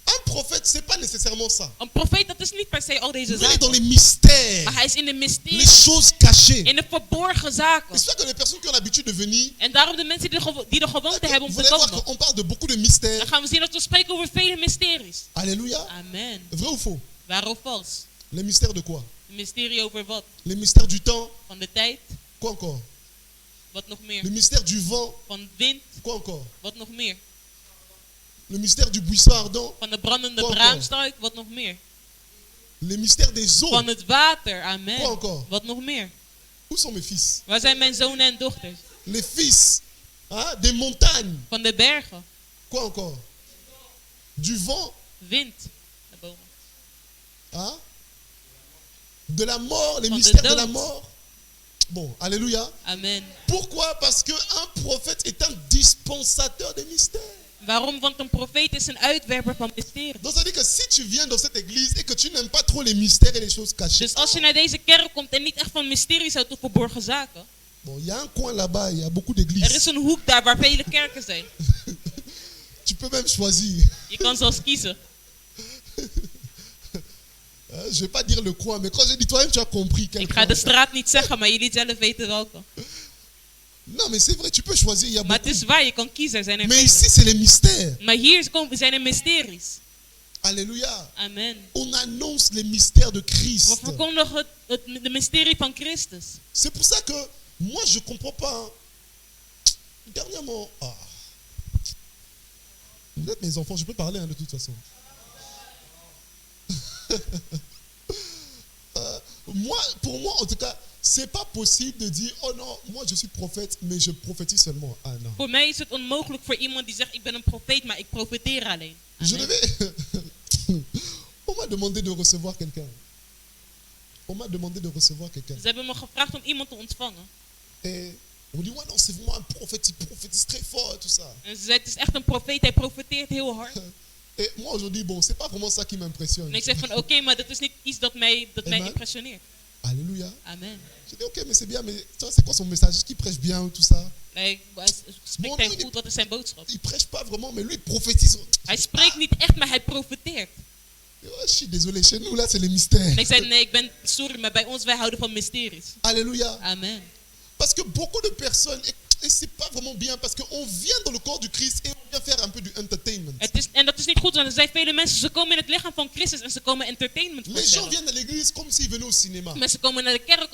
Un prophète, c'est pas nécessairement ça. Een profeet, dat is niet per se al deze Il est dans zaken. les mystères, Maar hij is in de les mysterie, choses cachées. in de verborgen zaken. C'est ça que les personnes qui ont l'habitude de venir, En daarom de mensen die de gewoonte hebben om vous te allez voir komen. qu'on parle de beaucoup de mystères. Dan gaan we zien dat we spreken over vele mysteries. Alléluia. Amen. Vrai ou faux? Waar of vals? Les mystères de quoi? Een mysterie over wat? Les mystères du temps. Van de tijd? Quoi encore? Wat nog Le meer? mystère du vent. Van wind? Quoi encore? Wat nog meer? Le mystère du buisson ardent. Van de brandende Quoi braamstruik? Wat nog meer? Le mystère des eaux. Van het water? Quoi Amen. encore? Wat nog meer? Où sont mes fils? Waar zijn mijn zonen en dochters? Les fils, hein, des montagnes. Van de bergen? Quoi encore? Du vent, Wind? De bomen. hein? De la mort, les Van de mystères de la dood. mort. Bon, alléluia. Amen. Pourquoi? Parce qu'un prophète est un dispensateur des mystères. Waarom? Want een profeet is een uitwerper van mysteries. Donc ça veut dire que si tu viens dans cette église et que tu n'aimes pas trop les mystères et les choses cachées, Dus als je naar deze kerk komt en niet echt van mysteries houdt of verborgen zaken. bon, il y a un coin là-bas, il y a beaucoup Er is d'églises. een hoek daar waar vele kerken zijn. Tu peux même choisir. Je kan zelfs kiezen. Je vais pas dire le coin, mais quand je dis toi-même, tu as compris. quel Ik ga coin. de straat niet zeggen, maar jullie zelf weten welke. Non, mais c'est vrai, tu peux choisir. Il y a Maar het beaucoup. is waar, je kan kiezen. Er zijn er Mais vele. ici, c'est les mystères. Maar hier zijn er mysteries. Alléluia. Amen. On annonce les mystères de We Christ. verkondigen de mysterie van Christus. C'est pour ça que moi, je comprends pas. Hein. Dernièrement, vous êtes mes enfants, je peux parler hein, de toute façon. Pour moi, en tout cas, c'est pas possible de dire oh non, moi je suis prophète, mais je prophétise seulement. Ah non. Voor mij is het onmogelijk voor iemand die zegt ik ben een profeet, maar ik profeteer alleen. Je Amen. devais. On m'a demandé de recevoir quelqu'un. On m'a demandé de recevoir quelqu'un. Ze hebben me gevraagd om iemand te ontvangen. Et on dit ouais non, c'est vraiment un prophète, il prophétise très fort et tout ça. En ze zei het is echt een profeet, hij profeteert heel hard. Et moi aujourd'hui, bon, c'est pas vraiment ça qui m'impressionne. En ik zeg van oké, maar dat is niet iets dat mij Amen. impressioneert. Alléluia. Amen. Je dis ok, mais c'est bien, mais toi, c'est quoi son message? Est-ce qu'il prêche bien ou tout ça? Hij spreekt hij goed, wat is zijn boodschap? Il prêche pas vraiment, mais lui, il prophétise. Hij spreekt niet echt, maar hij profeteert. Oh, je suis désolé, chez nous, là, c'est les mystères. En ik zei nee, ik ben sorry, maar bij ons wij houden van mysteries. Alléluia. Amen. Parce que beaucoup de personnes, et c'est pas vraiment bien, parce qu'on vient dans le corps du Christ et on vient faire un peu du entertainment. En dat is niet niet goed, want er zijn vele mensen, ze komen in het lichaam van Christus en ze komen entertainment Les gens voorstellen. viennent à l'église comme s'ils venaient au cinéma. Mensen komen naar de kerk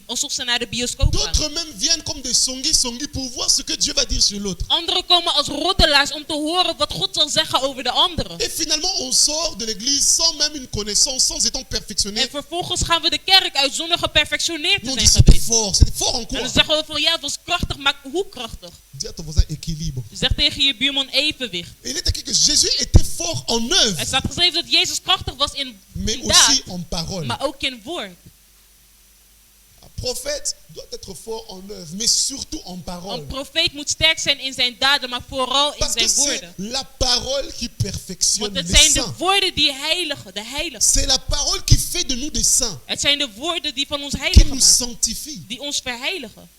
alsof ze naar de bioscoop gaan. D'autres même viennent comme des songi pour voir ce que Dieu va dire sur l'autre. Anderen komen als roddelaars om te horen wat God zal zeggen over de anderen. Et finalement, on sort de l'église sans même une connaissance, sans étant perfectionné. En vervolgens gaan we de kerk uit zonder geperfectioneerd te On zijn dit c'était geweest. fort. C'était fort en En quoi? dan zeggen we van ja, het was krachtig, maar hoe krachtig? Dis à ton voisin équilibre. Zeg tegen je buurman evenwicht. Il est écrit que Jésus était fort en Er œuvre, staat geschreven dat Jezus krachtig was in mais daad, aussi en parole. maar ook in woord. Un prophète doit être fort en œuvre, mais surtout en parole. Een profeet moet sterk zijn in zijn daden, maar vooral in Parce que zijn c'est woorden. la parole qui perfectionne Want het les zijn de saints. woorden die heiligen, de heiligen. C'est la parole qui fait de nous des saints, Het zijn de woorden die van ons qui heiligen nous maken, sanctifie. die ons verheiligen.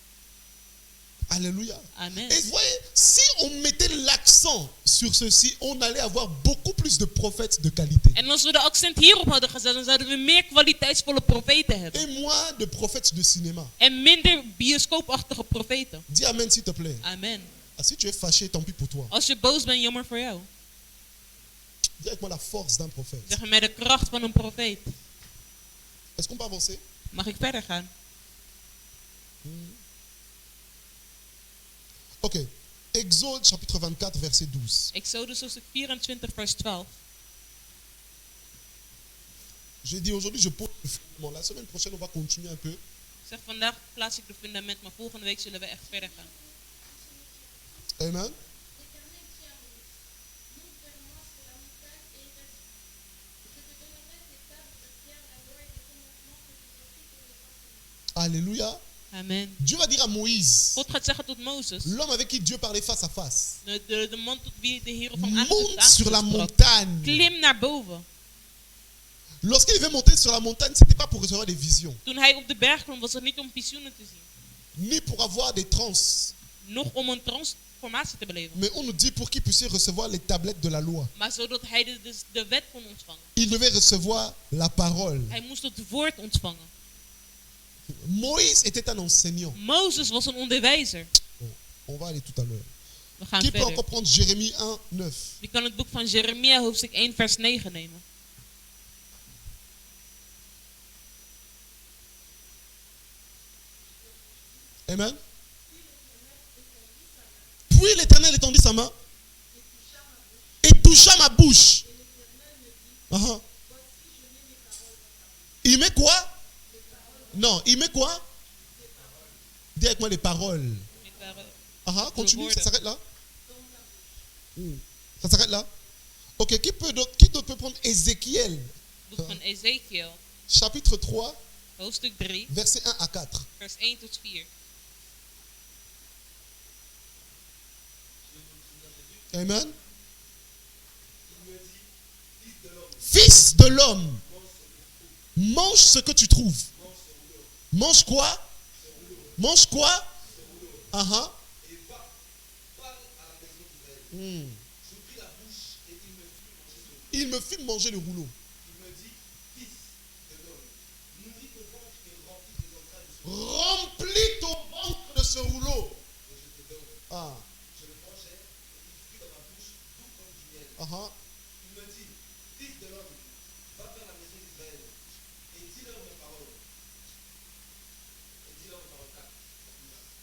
Alléluia. Amen. Et vous voyez, si on mettait l'accent sur ceci, on allait avoir beaucoup plus de prophètes de qualité. En als we de accent hierop hadden gezet, dan zouden we meer kwaliteitsvolle profeten hebben. Et moins de prophètes de cinéma. En minder bioscoopachtige profeten. Dis amen s'il te plaît. Amen. Ah, si tu es fâché, tant pis pour toi. Als je boos bent, jammer voor jou. Dis avec moi la force d'un prophète. Zeg met de kracht van een profeet. Est-ce qu'on peut avancer? Mag ik verder gaan? Ok. Exode chapitre 24, verset 12. Exodus hoofdstuk 24, vers 12. J'ai dit aujourd'hui, je pose le fondement. La semaine prochaine, on va continuer un peu. Ik zeg vandaag plaats ik de fundament, maar volgende week zullen we echt verder gaan. Amen. Alléluia. Amen. Dieu va dire à Moïse, God gaat zeggen tot Mozes, l'homme avec qui Dieu parlait face à face, de man tot wie de Heer van monte sur la aangezicht sprak. montagne. Klim naar boven. Lorsqu'il devait monter sur la montagne, ce n'était pas pour recevoir des visions, Toen hij op de berg kwam, was het niet om visioenen te zien. ni pour avoir des trans. Nog om een transformatie te beleven. Mais on nous dit pour qu'il puisse recevoir les tablettes de la loi. Maar zodat hij de wet kon ontvangen. Il devait recevoir la parole. Hij moest het woord ontvangen. Moïse était un enseignant. Mozes was een onderwijzer. Bon, on va aller tout à l'heure. We gaan Qui peut verder. encore prendre Jérémie 1, 9? Je kan het boek van Jeremia hoofdstuk 1 vers 9 nemen. Amen. Puis l'Éternel étendit sa main et toucha ma bouche. Uh-huh. Il met quoi? Non, il met quoi? Dis avec moi les paroles. Uh-huh. Continue, ça s'arrête là. Ça s'arrête là. Ok, qui d'autre peut prendre Ézéchiel, Boek van Ezekiel, chapitre 3, hoofdstuk 3, verset 1 à 4. vers 1 tot 4. Amen. Fils de l'homme, mange ce que tu trouves. Mange quoi? Mange quoi? Uh-huh. Il me fit manger le rouleau. Remplis ton ventre de ce rouleau. Ah. Uh-huh.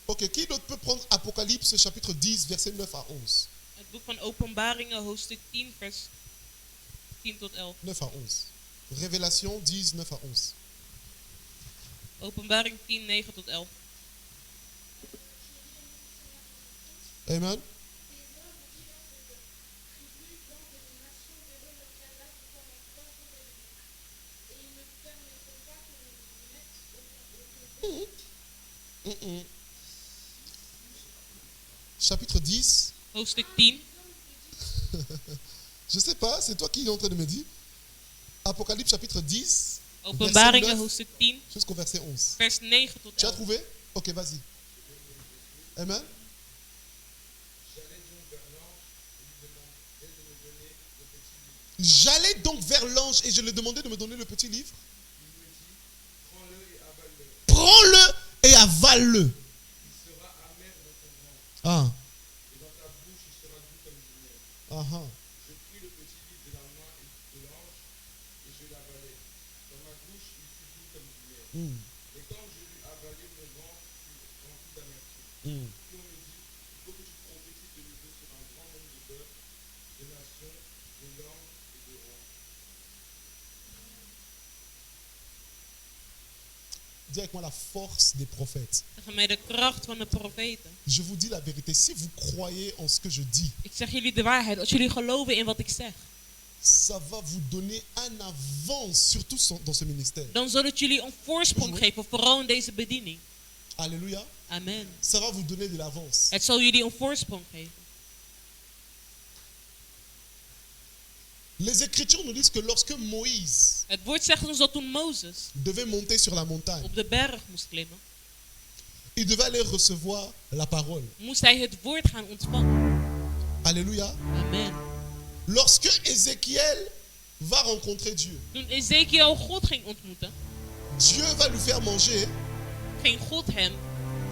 Ok, qui d'autre peut prendre Apocalypse chapitre 10, verset 9 à 11? Het boek van Openbaringen, hoofdstuk 10, vers 10 tot 11. 9 à 11. Révélation 10, 9 à 11. Openbaring 10, 9 tot 11. Amen. Chapitre 10. Hoofdstuk 10. Je sais pas, c'est toi qui es en train de me dire. Apocalypse chapitre 10. Openbaringen, verset 9 hoofdstuk 10, jusqu'au verset 11. vers 9 tot Tu as 11. trouvé? Ok, vas-y. Amen. J'allais donc vers l'ange et je lui demandais de me donner le petit livre. Prends-le et avale-le. Ah. Ah. je l'avalais. Dans ma bouche, il fut doux comme du miel. Mm. Et quand je l'eus avalé, mon ventre fut rempli d'amertume. Mm. Puis on me dit, il faut que tu prophétises de nouveau sur un grand nombre de peuples, de nations, de langues et de rois. Dis avec moi la force des prophètes. Zeg mij de kracht van de profeten. Je vous dis la vérité, si vous croyez en ce que je dis, Ik zeg jullie de waarheid. Als jullie geloven in wat ik zeg, ça va vous donner un avance, surtout dans ce ministère. dan zal het jullie een voorsprong geven, vooral in deze bediening. Alléluia. Amen. Ça va vous donner de l'avance. Het zal jullie een voorsprong geven. Les Écritures nous disent que lorsque Moïse Het woord zegt ons dat toen Mozes devait monter sur la montagne, op de berg moest klimmen, il devait aller recevoir la parole. moest hij het woord gaan ontvangen. Alléluia. Amen. Lorsque Ézéchiel va rencontrer Dieu, Toen Ezekiel God ging ontmoeten, Dieu va lui faire manger ging God hem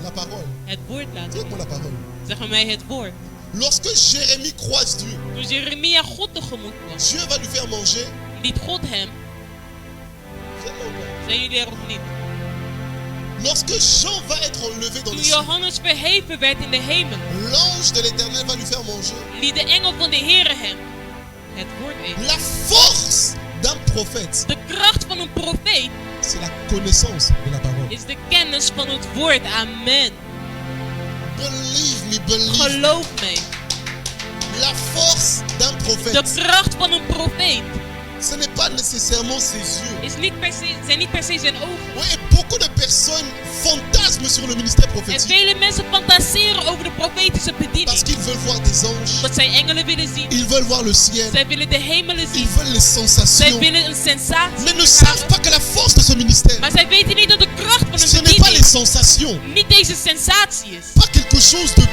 la parole. het woord laten Dis-moi la parole. eten. Zeg mij het woord. Lorsque Jérémie croise Dieu, Toen Jeremia God tegemoet kwam, Dieu va lui faire manger. liet God hem. Zijn jullie er nog niet? Lorsque Jean va être enlevé dans Toen les cieux, Johannes verheven werd in de hemel, l'ange de l'Éternel va lui faire manger. liet de engel van de Heere hem het woord eten. La force d'un prophète, De kracht van een profeet c'est la connaissance de la parole. is de kennis van het woord. Amen. Believe me, believe. Geloof mij. La force d'un De prophète, kracht van een profeet ce n'est pas nécessairement ses yeux. zijn niet per se zijn ogen. Oui, et beaucoup de personnes fantasment sur le ministère En prophétique vele mensen fantaseren over de profetische parce bediening. qu'ils veulent voir des anges, Dat zij engelen willen zien. ils veulent voir le ciel, Zij willen de hemelen zien. ils veulent les Zij sensations, willen een sensatie. mais ne savent pas que la force de ce ministère, Maar zij weten niet dat de kracht van ce een n'est pas les bediening sensations, niet deze sensatie is. pas quelque chose de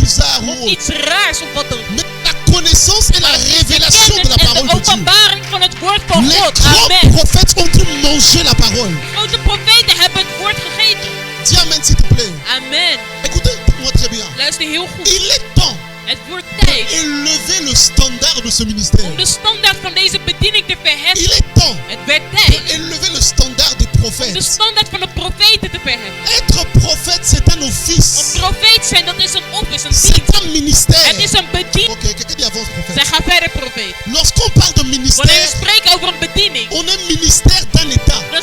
bizarre ou Of autre, iets raars of wat dan. mais la connaissance et la révélation de la Kennis en parole de de Dieu. openbaring van het woord van Les God. grands Amen. prophètes ont dû manger la parole. Grote profeten hebben het woord gegeten. Dis amen s'il te plaît. Amen. Écoutez-moi très bien. Luister heel goed. Il est temps Het wordt tijd d'élever le standard de ce ministère. om de standaard van deze bediening te Il verheffen. est temps Het werd tijd d'élever le standard des om de prophètes. standaard van de profeten te verheffen. Être prophète, c'est un Om office. profeet zijn, dat is een office, een C'est dienst. un ministère. Het is een bediening. Ok, quelqu'un dit avance prophète. Zeg, ga verder, profeet. Lorsqu'on parle de Wanneer ministère, we spreken over een bediening, on est ministère d'un État. dan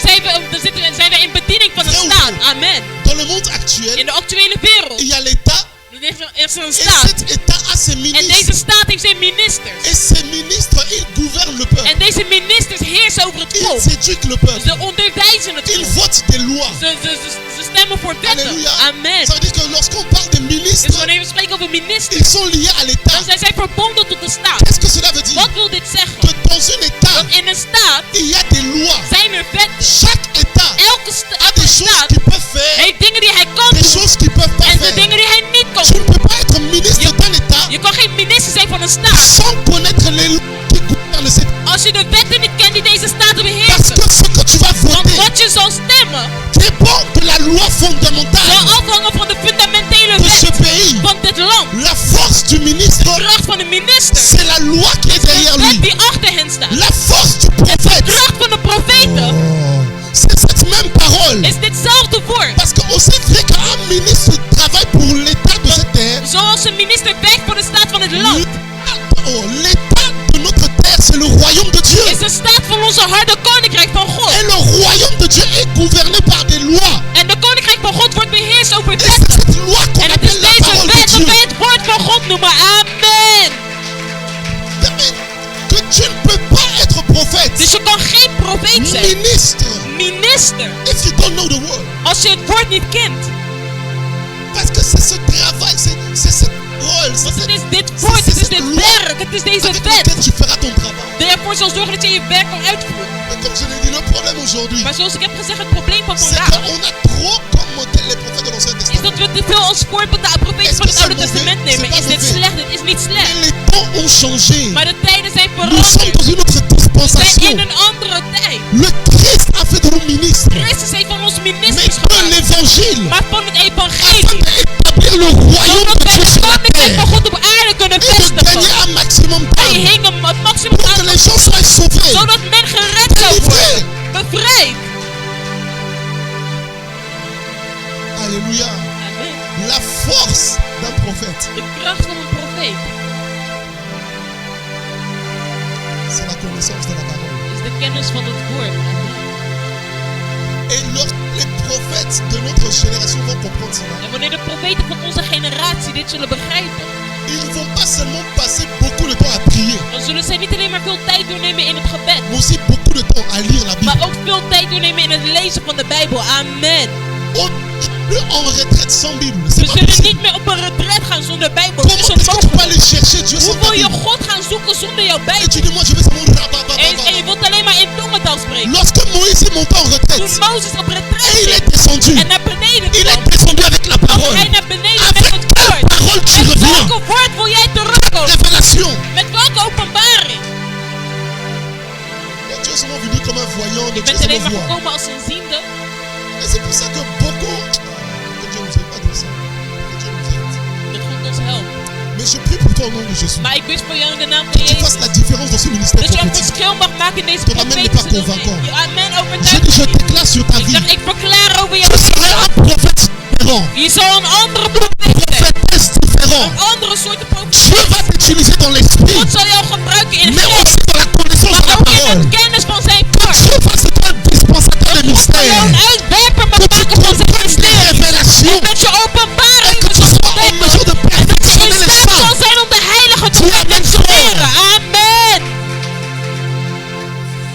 zijn we in bediening van een Vrij staat. hoeveel? Amen. Dans le monde actuel, In de actuele wereld il y a l'État is er een et staat. cet État a ses En deze ministres. staat heeft zijn ministers. Et ces ministres, ils gouvernent le peuple. En deze ministers heersen over het volk. Ils éduquent le peuple. Ze onderwijzen het Ils volk. votent des lois. Ze stemmen voor wetten. Alléluia. Amen. Ça veut dire que lorsqu'on parle des Dus ministres, wanneer we spreken over ministers, ils sont liés à l'État. dan zijn zij verbonden tot de staat. Qu'est-ce que cela veut dire? Wat wil dit zeggen? Que dans un État, Dat in een staat il y a des lois. zijn er wetten. Chaque État Elke a des choses staat qu'il peut faire, heeft dingen die hij kan des doen choses qu'il ne peut pas en de faire. dingen die hij niet kan Tu ne doen. peux pas être ministre d'un État Je kan geen minister zijn van een staat sans connaître les lois qui gouvernent cet État. als je de wetten niet kent die deze staten Parce beheersen. que ce que tu vas Want voter wat je zal stemmen dépend de la loi zal fondamentale afhangen van de fundamentele de ce wet pays. van dit land. La force du ministre, De kracht van de minister c'est la loi qui est derrière de lui. wet die achter hen staat. La force du De prophète, kracht van de profeten c'est cette même parole. is ditzelfde woord. Parce que aussi vrai qu'un ministre travaille pour l'état de cette terre, Zoals een minister werkt voor de staat van het land, l'état de notre terre, c'est le royaume de Dieu. is de staat van onze hart de koninkrijk van God. Et le royaume de Dieu est gouverné par des lois. En de koninkrijk van God wordt beheerst over Et wetten. c'est cette loi qu'on En het is appelle la deze parole de wet dat Dieu. wij het woord van God noemen. Amen. Que tu ne peux pas être prophète, Dus je kan geen profeet zijn. ministre, Minister. if you don't know the word. Als je het woord niet kent. Parce que c'est ce travail, c'est cette rôle, c'est Want het cette is dit woord, het is dit werk, het is deze avec wet. lequel tu feras ton travail. Die ervoor zal zorgen dat je je werk kan uitvoeren. Mais comme je l'ai dit, le problème aujourd'hui, Maar zoals ik heb gezegd, het probleem van c'est vandaag qu'on a trop comme modèle les prophètes de l'Ancien is Testament. dat we te veel als voorbeeld de profeten van het Oude Testament nemen. Is dit slecht? Dit is niet Mais slecht. les temps ont changé. Maar de tijden zijn Nous sommes veranderd. dans une autre We zijn dispensation. in een andere tijd. Le Christ a fait de nous ministres, Christus heeft van ons mais ministers de gemaakt. l'évangile, Maar van het afin evangelie. d'établir le royaume Zodat de wij Dieu het sur la koninkrijk van terre God op aarde kunnen et de gagner vestigen. un maximum Hij d'âmes hing hem het maximum pour que aan, les gens soient sauvés. zodat men gered Et prophète, De kracht van een profeet c'est la connaissance de la parole. is de kennis van het woord. Et lorsque les prophètes de notre génération vont comprendre cela, En wanneer de profeten van onze generatie dit zullen begrijpen, ils ne vont pas seulement passer beaucoup de temps à prier, dan zullen zij niet alleen maar veel tijd doornemen in het gebed, mais aussi beaucoup de temps à lire la Bible. maar ook veel tijd doornemen in het lezen van de Bijbel. Amen. On n'est plus en retraite sans Bible. We C'est pas zullen possible. niet meer op een retret gaan zonder Bijbel. Het Comment is est-ce que tu peux onmogelijk. aller chercher Dieu sans Hoe ta wil je Bible? God gaan zoeken zonder jouw Et Bijbel? tu dis, moi je vais seulement En je wilt alleen maar in tongentaal spreken. Lorsque Moïse est monté en Toen retraite, Mozes op et retret il ging est descendu, en naar beneden il kwam, est descendu avec la kwam parole. hij naar beneden met Avec het quelle woord. parole tu Met reviens? welke woord wil jij terugkomen? Révélation. Met welke openbaring? Donc, tu es seulement venu comme un voyant, Je donc tu es bent alleen seulement maar voir. gekomen als een ziende. Et c'est pour ça que beaucoup, que Dieu nous aide, pas de ça, que Dieu nous aide. Dat God ons helpt. Mais je prie pour toi au nom de Jésus. Maar ik bid voor jou in de naam van Que tu fasses Jezus. la différence dans ce ministère Dat je een prophétique. verschil mag maken in deze Ton amen n'est pas profetische domein. convaincant. Je amen Je overtuigt dis, je me niet. déclare sur ta Ik vie. zeg, ik verklaar over Tu jou. seras un prophète différent. Je zal een andere profeet zijn. Prophétesse différent. Een andere soort profeet. Dieu va t'utiliser dans l'esprit, God zal jou gebruiken in mais geest. aussi dans la connaissance de Maar la ook in parole. het kennis van zijn Que woord. Dieu fasse de toi un dispensateur de God zal jou mystère. een uitwerper mag Que tu maken van zijn comprennes des mysterie. révélations. En dat je openbaring Que tu zal sois en ontdekken. mesure de En dat je perfectionner in les staat zal saints. zijn om de heiligen te Tu as perfectioneren. Amen.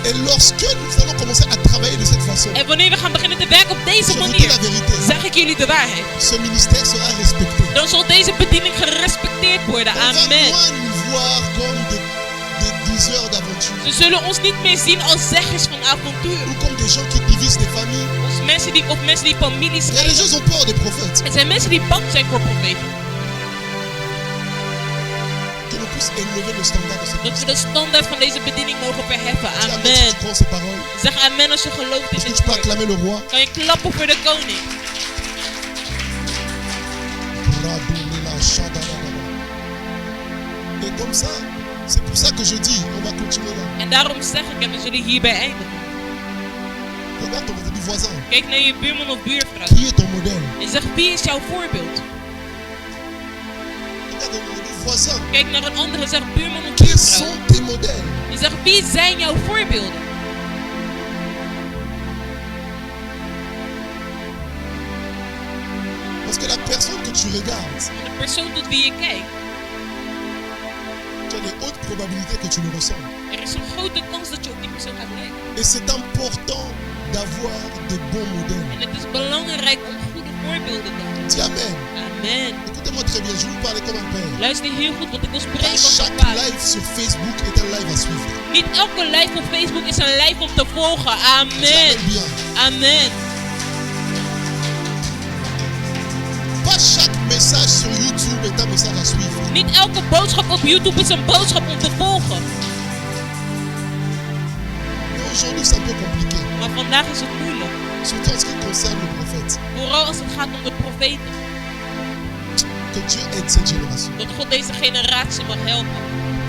Et lorsque nous allons commencer à travailler de cette façon, En wanneer we gaan beginnen te werken op deze je vous dis manier, la vérité, zeg ik jullie de waarheid. ce ministère sera respecté. Dan zal deze bediening gerespecteerd worden. On va Amen. moins nous voir comme des diseurs d'aventure Ze zullen ons niet meer zien als zeggers van avontuur. ou comme des gens qui divisent des familles. Als mensen die families Il y a des scheiden. gens qui ont peur des prophètes. Er zijn mensen die bang zijn voor profeten. Que nous puissions élever le standard de cette Dat we ministère. de standaard van deze bediening mogen verheffen. Dis amen si Amen. tu crois en ces paroles. Zeg amen als je gelooft in Est-ce que dit tu peux woord. acclamer le roi? Kan je klappen voor de koning. Et comme ça, c'est pour ça que je dis, on va continuer là. En daarom zeg ik, en we zullen hierbij eindigen. Regarde ton voisin. Kijk naar je buurman of buurvrouw. Qui est ton modèle? En zeg, wie is jouw voorbeeld? Regarde ton voisin. Kijk naar een andere en zeg, buurman of Qui buurvrouw. sont tes modèles? En zeg, wie zijn jouw voorbeelden? Parce que la personne que tu regardes, Want de persoon tot wie je kijkt, tu as des hautes probabilités que tu le ressembles. er is een grote kans dat je op die persoon gaat lijken. Et c'est important d'avoir des bons modèles. En het is belangrijk om goede voorbeelden te hebben. Dis amen. Amen. Écoutez-moi très bien, je vais vous parler comme un père. Luister heel goed, want ik wil spreken Pas als een chaque vader. live sur Facebook est un live à suivre. Niet elke live op Facebook is een live om te volgen. Dis Amen. amen bien. Amen. Pas chaque message sur YouTube est un message à suivre. Niet elke boodschap op YouTube is een boodschap om te volgen. Et aujourd'hui, c'est un peu compliqué. Maar vandaag is het moeilijk. Surtout en ce qui concerne le prophète. Vooral als het gaat om de profeten. Que Dieu aide cette génération. Dat God deze generatie mag helpen.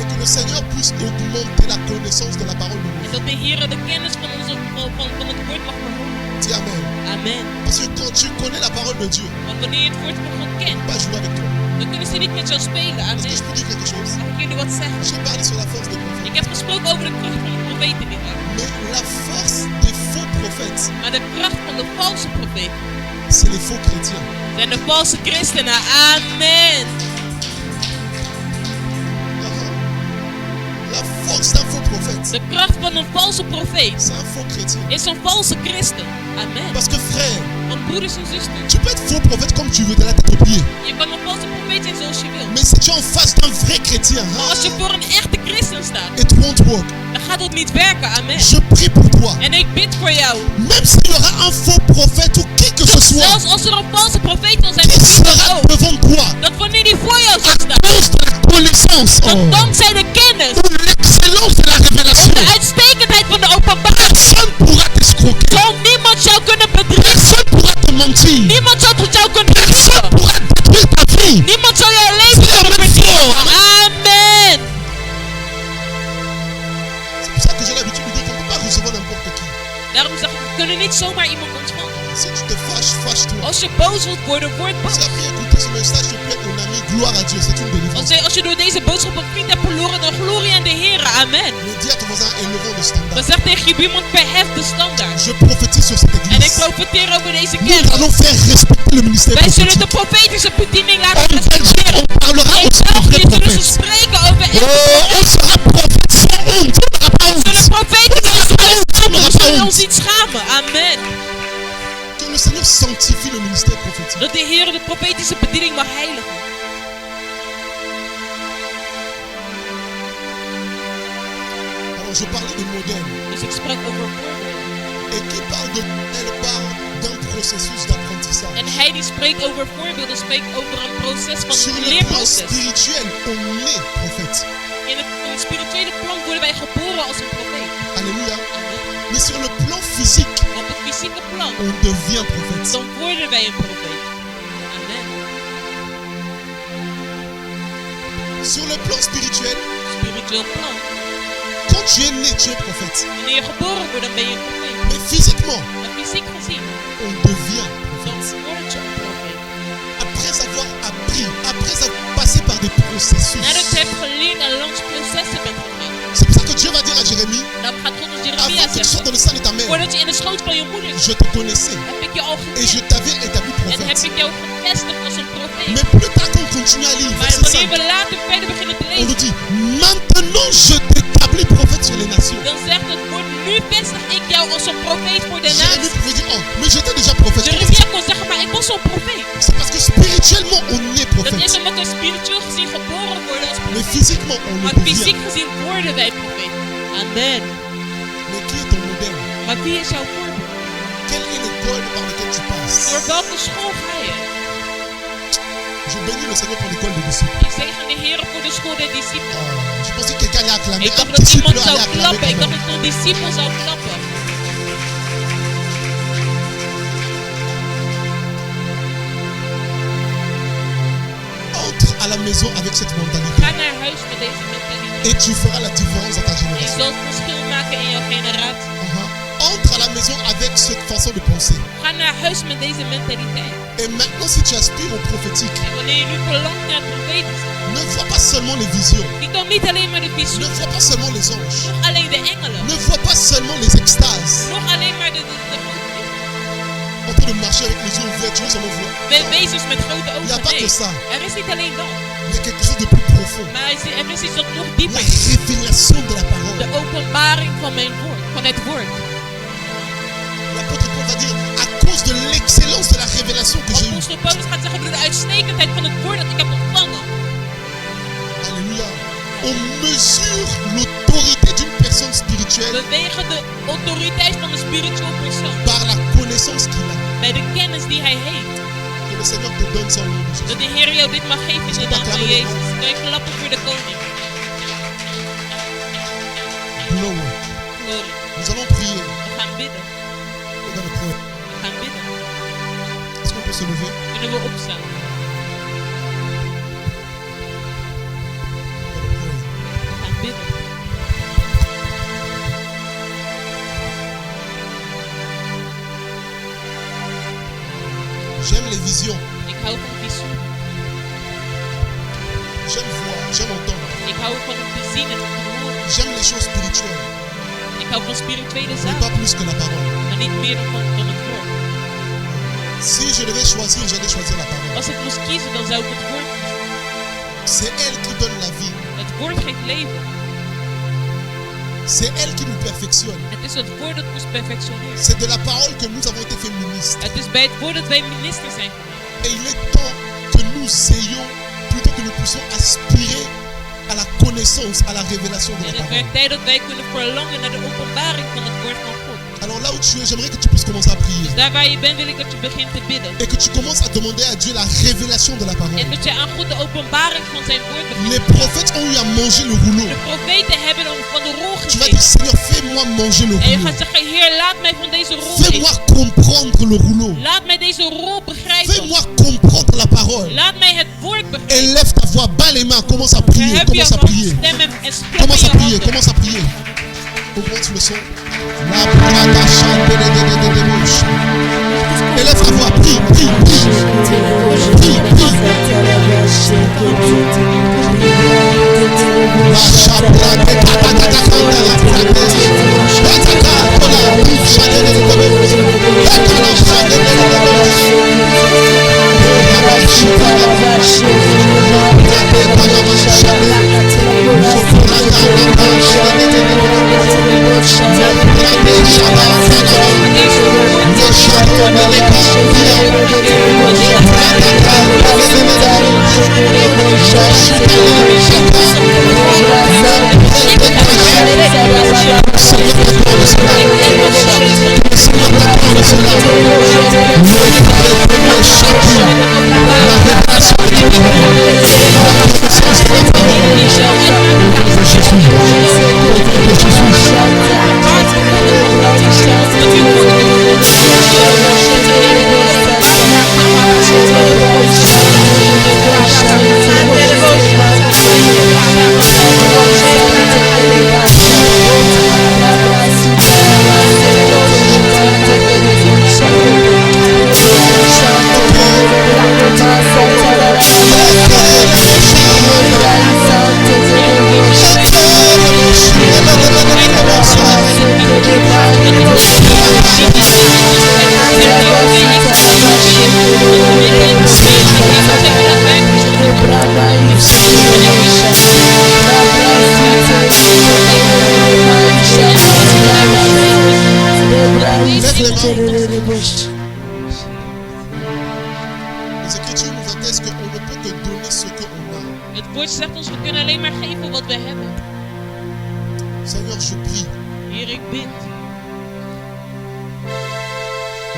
Et que le Seigneur puisse augmenter la connaissance de la parole de En Dieu. dat de Heer de kennis van het woord mag verhogen. Dis amen. Amen. Parce que quand tu connais la parole de Dieu, Want wanneer je het woord van God kent, pas jouer avec toi. dan kunnen ze niet met jou spelen. Est-ce Amen. que je peux dire quelque chose? Mag ik jullie wat zeggen? J'ai parlé sur la force des prophètes. Ik heb gesproken over de kracht van de profeten dit jaar. Mais la force des faux prophètes, Maar de kracht van de valse profeten c'est les faux chrétiens. zijn de valse christenen. Amen. La force d'un faux prophète, De kracht van een valse profeet c'est un faux chrétien. is een valse christen. Amen. Parce que frère, Want broeders en zusters, tu peux être faux prophète comme tu veux, de la tête aux pieds. je kan een valse profeet zijn zoals je wil. Mais si tu es en face d'un vrai chrétien, Maar als je voor een echte christen staat, it won't work. dan gaat het niet werken. Amen. Je prie pour toi. En ik bid voor jou. Même s'il y aura un faux prophète ou qui que ce soit Zelfs als er een valse profeet zal zijn, qui sera devant toi dat wanneer die voor jou zal à staan, cause de la connaissance dat oh, dankzij de kennis, ou l'excellence de la révélation, de uitstekendheid van de openbaring, personne pourra t'escroquer. zal niemand jou kunnen bedriegen. Personne pourra te mentir. Niemand zal tot jou kunnen Personne liegen. pourra détruire ta vie. Niemand zal jouw leven Dis kunnen amen bedriegen. fort. Amen. C'est pour ça que j'ai l'habitude de dire qu'on ne peut pas recevoir n'importe qui. Daarom zeg ik, we kunnen niet zomaar iemand ontvangen. Si tu te fâches, fâche-toi. Als je boos wilt worden, word Si boos. après écouter ce message te plaît, mon ami, gloire à Dieu, c'est une délivrance. Als je door deze boodschap een vriend hebt verloren, dan glorie aan de Heer. Amen. Mais dis à ton voisin, élevons le Dan standard. zeg tegen je buurman, verhef de standaard. Je prophétise sur cette En ik église. profiteer over deze Nous kerk. allons faire respecter le ministère Wij zullen de prophétique. profetische bediening En laten Belgique, respecteren. on parlera In aussi de vrais België zullen ze prophètes. spreken over Oh, on sera prophète sans honte. On n'aura pas honte. zullen profeten die ons On n'aura we pas zullen ons honte. niet schamen. Amen. Que le Seigneur sanctifie le ministère prophétique. Dat de Heer de profetische bediening mag heiligen. Alors je parlais de modèle. Dus ik sprak over voorbeelden. Et qui parle de modèle parle d'un processus d'apprentissage. En hij die spreekt over voorbeelden, spreekt over een proces van Sur een le plan leerproces. spirituel, on est prophète. In het spirituele plan worden wij geboren als een profeet. Alléluia. Amen. Mais sur le plan physique, Op het fysieke plan, on devient prophète. dan worden wij een profeet. Amen. Sur le plan spirituel, Spiritueel plan. quand tu es né, tu es prophète. Wanneer je geboren wordt, dan ben je een profeet. Mais physiquement, Maar fysiek gezien, on devient dan prophète. word je een profeet. Après avoir appris, après avoir passé par des processus. Nadat je hebt geleerd en langs processen bent gegaan. C'est pour ça que Dieu va dire à Jérémie, Dan gaat God ons Jeremia avant que tu sois zeggen. dans le sein de ta mère, Voordat je in de schoot van je moeder zat, je te connaissais heb ik je al et je gekend. t'avais établi En heb prophète. ik jou gevestigd als een profeet. Mais plus tard, quand on continue à lire, Maar verset 5, wanneer we later verder beginnen te on lezen, nous dit, maintenant je t'établis prophète sur les nations. dan zegt het woord, nu vestig ik jou als een profeet voor de Jérémie natie. pouvait dire, oh, mais j'étais déjà prophète. Jeremia kon zeggen, maar ik was zo'n profeet. C'est parce que spirituellement, on est Dat is prophète. omdat we spiritueel gezien geboren worden als Mais profeet. physiquement, on le Maar devient. fysiek gezien worden wij profeet. Amen. Mais qui est ton modèle? Maar wie is jouw voorbeeld? Quelle est l'école par laquelle tu passes? Door welke school ga je? Je bénis le Seigneur pour l'école des disciples. Ik zegen de Heer voor de school der discipelen. Ah, je pensais que quelqu'un allait acclamer. Ik Un dacht dat disciple iemand allait zou acclamer. klappen. Ik quand dacht même. dat een discipel zou klappen. Entre à la maison avec cette mentalité. Ga naar huis met deze mentaliteit. Et tu feras la différence dans ta En je génération. zult verschil maken in jouw generatie. Entre à la maison avec cette façon de penser. Ga naar huis met deze mentaliteit. Et maintenant, si tu aspires au prophétique, En wanneer je nu verlangt naar het profetische, ne vois pas seulement les visions. ik dan niet alleen maar de Ne visie, vois pas seulement les anges. nog alleen de engelen, Ne vois pas seulement les extases. nog alleen maar de En train de marcher avec les yeux ouverts, tu veux seulement voir. wezens met grote Il n'y a ogen. pas que Nee, ça. er is niet alleen dat. Il y a quelque chose de plus profond. Maar er is iets dat nog La dieper is. révélation de la parole. De openbaring van mijn woord, van het woord. L'apôtre Paul va dire, à cause de l'excellence de la révélation que j'ai eue. Apostel Paulus gaat zeggen door de uitstekendheid van het woord dat ik heb ontvangen. Alléluia. On mesure l'autorité d'une personne spirituelle We wegen de autoriteit van een spiritueel persoon par la connaissance qu'il a. bij de kennis die hij heeft. Que le Seigneur te donne ça au nom de Jésus. Dat de Heer jou dit mag geven in de naam van Jezus. Kan je klappen voor de koning. Glory. Glorie. Nous allons prier. We gaan bidden. On va le prier. We gaan bidden. Est-ce qu'on peut se lever? Kunnen we opstaan? On va le prier. We gaan bidden. J'aime les visions. Ik hou van visie. J'aime voir. J'aime entendre. Ik hou van het te zien en het te horen. J'aime les choses spirituelles. Ik hou van spirituele Mais zaken, pas plus que la parole. maar niet meer dan het woord. Si je devais choisir, j'allais choisir la parole. Als ik moest kiezen, dan zou ik het woord kiezen. C'est elle qui donne la vie. Het woord geeft leven. C'est elle qui nous perfectionne. Het is het woord dat ons perfectioneert. C'est de la parole que nous avons été fait ministres. Het is bij het woord dat wij minister zijn geworden. Et il est temps que nous ayons, plutôt que nous puissions aspirer à la connaissance, à la révélation de En la het parole. werd tijd dat wij kunnen verlangen naar de openbaring van het woord van God. Alors là où tu es, j'aimerais que tu puisses commencer à prier. Dus daar waar je bent, wil ik dat je begint te bidden. Et que tu commences à demander à Dieu la révélation de la parole. En dat je aan God de openbaring van zijn woord begint. Les prophètes ont eu à manger le rouleau. De profeten hebben om van de rol Tu vas dire, gegeten. Seigneur, fais-moi manger le En je rouleau. gaat zeggen, Heer, laat mij van deze rol eten. Fais-moi comprendre le rouleau. Laat mij deze rol begrijpen. Fais-moi comprendre la parole. Laat mij het woord begrijpen. Élève ta voix, bas les mains, commence à prier, Verhef je commence à hand, prier. stem en spreek Commence in à je prier, handen. commence à prier. Augmente le son. La brada chante de bouche. Élève ta voix, prie, prie, prie. Prie, prie. Les Écritures nous attestent qu'on ne peut que donner ce qu'on a. Het woord zegt ons, we kunnen alleen maar geven wat we hebben. Seigneur, je prie. Heer, ik bid.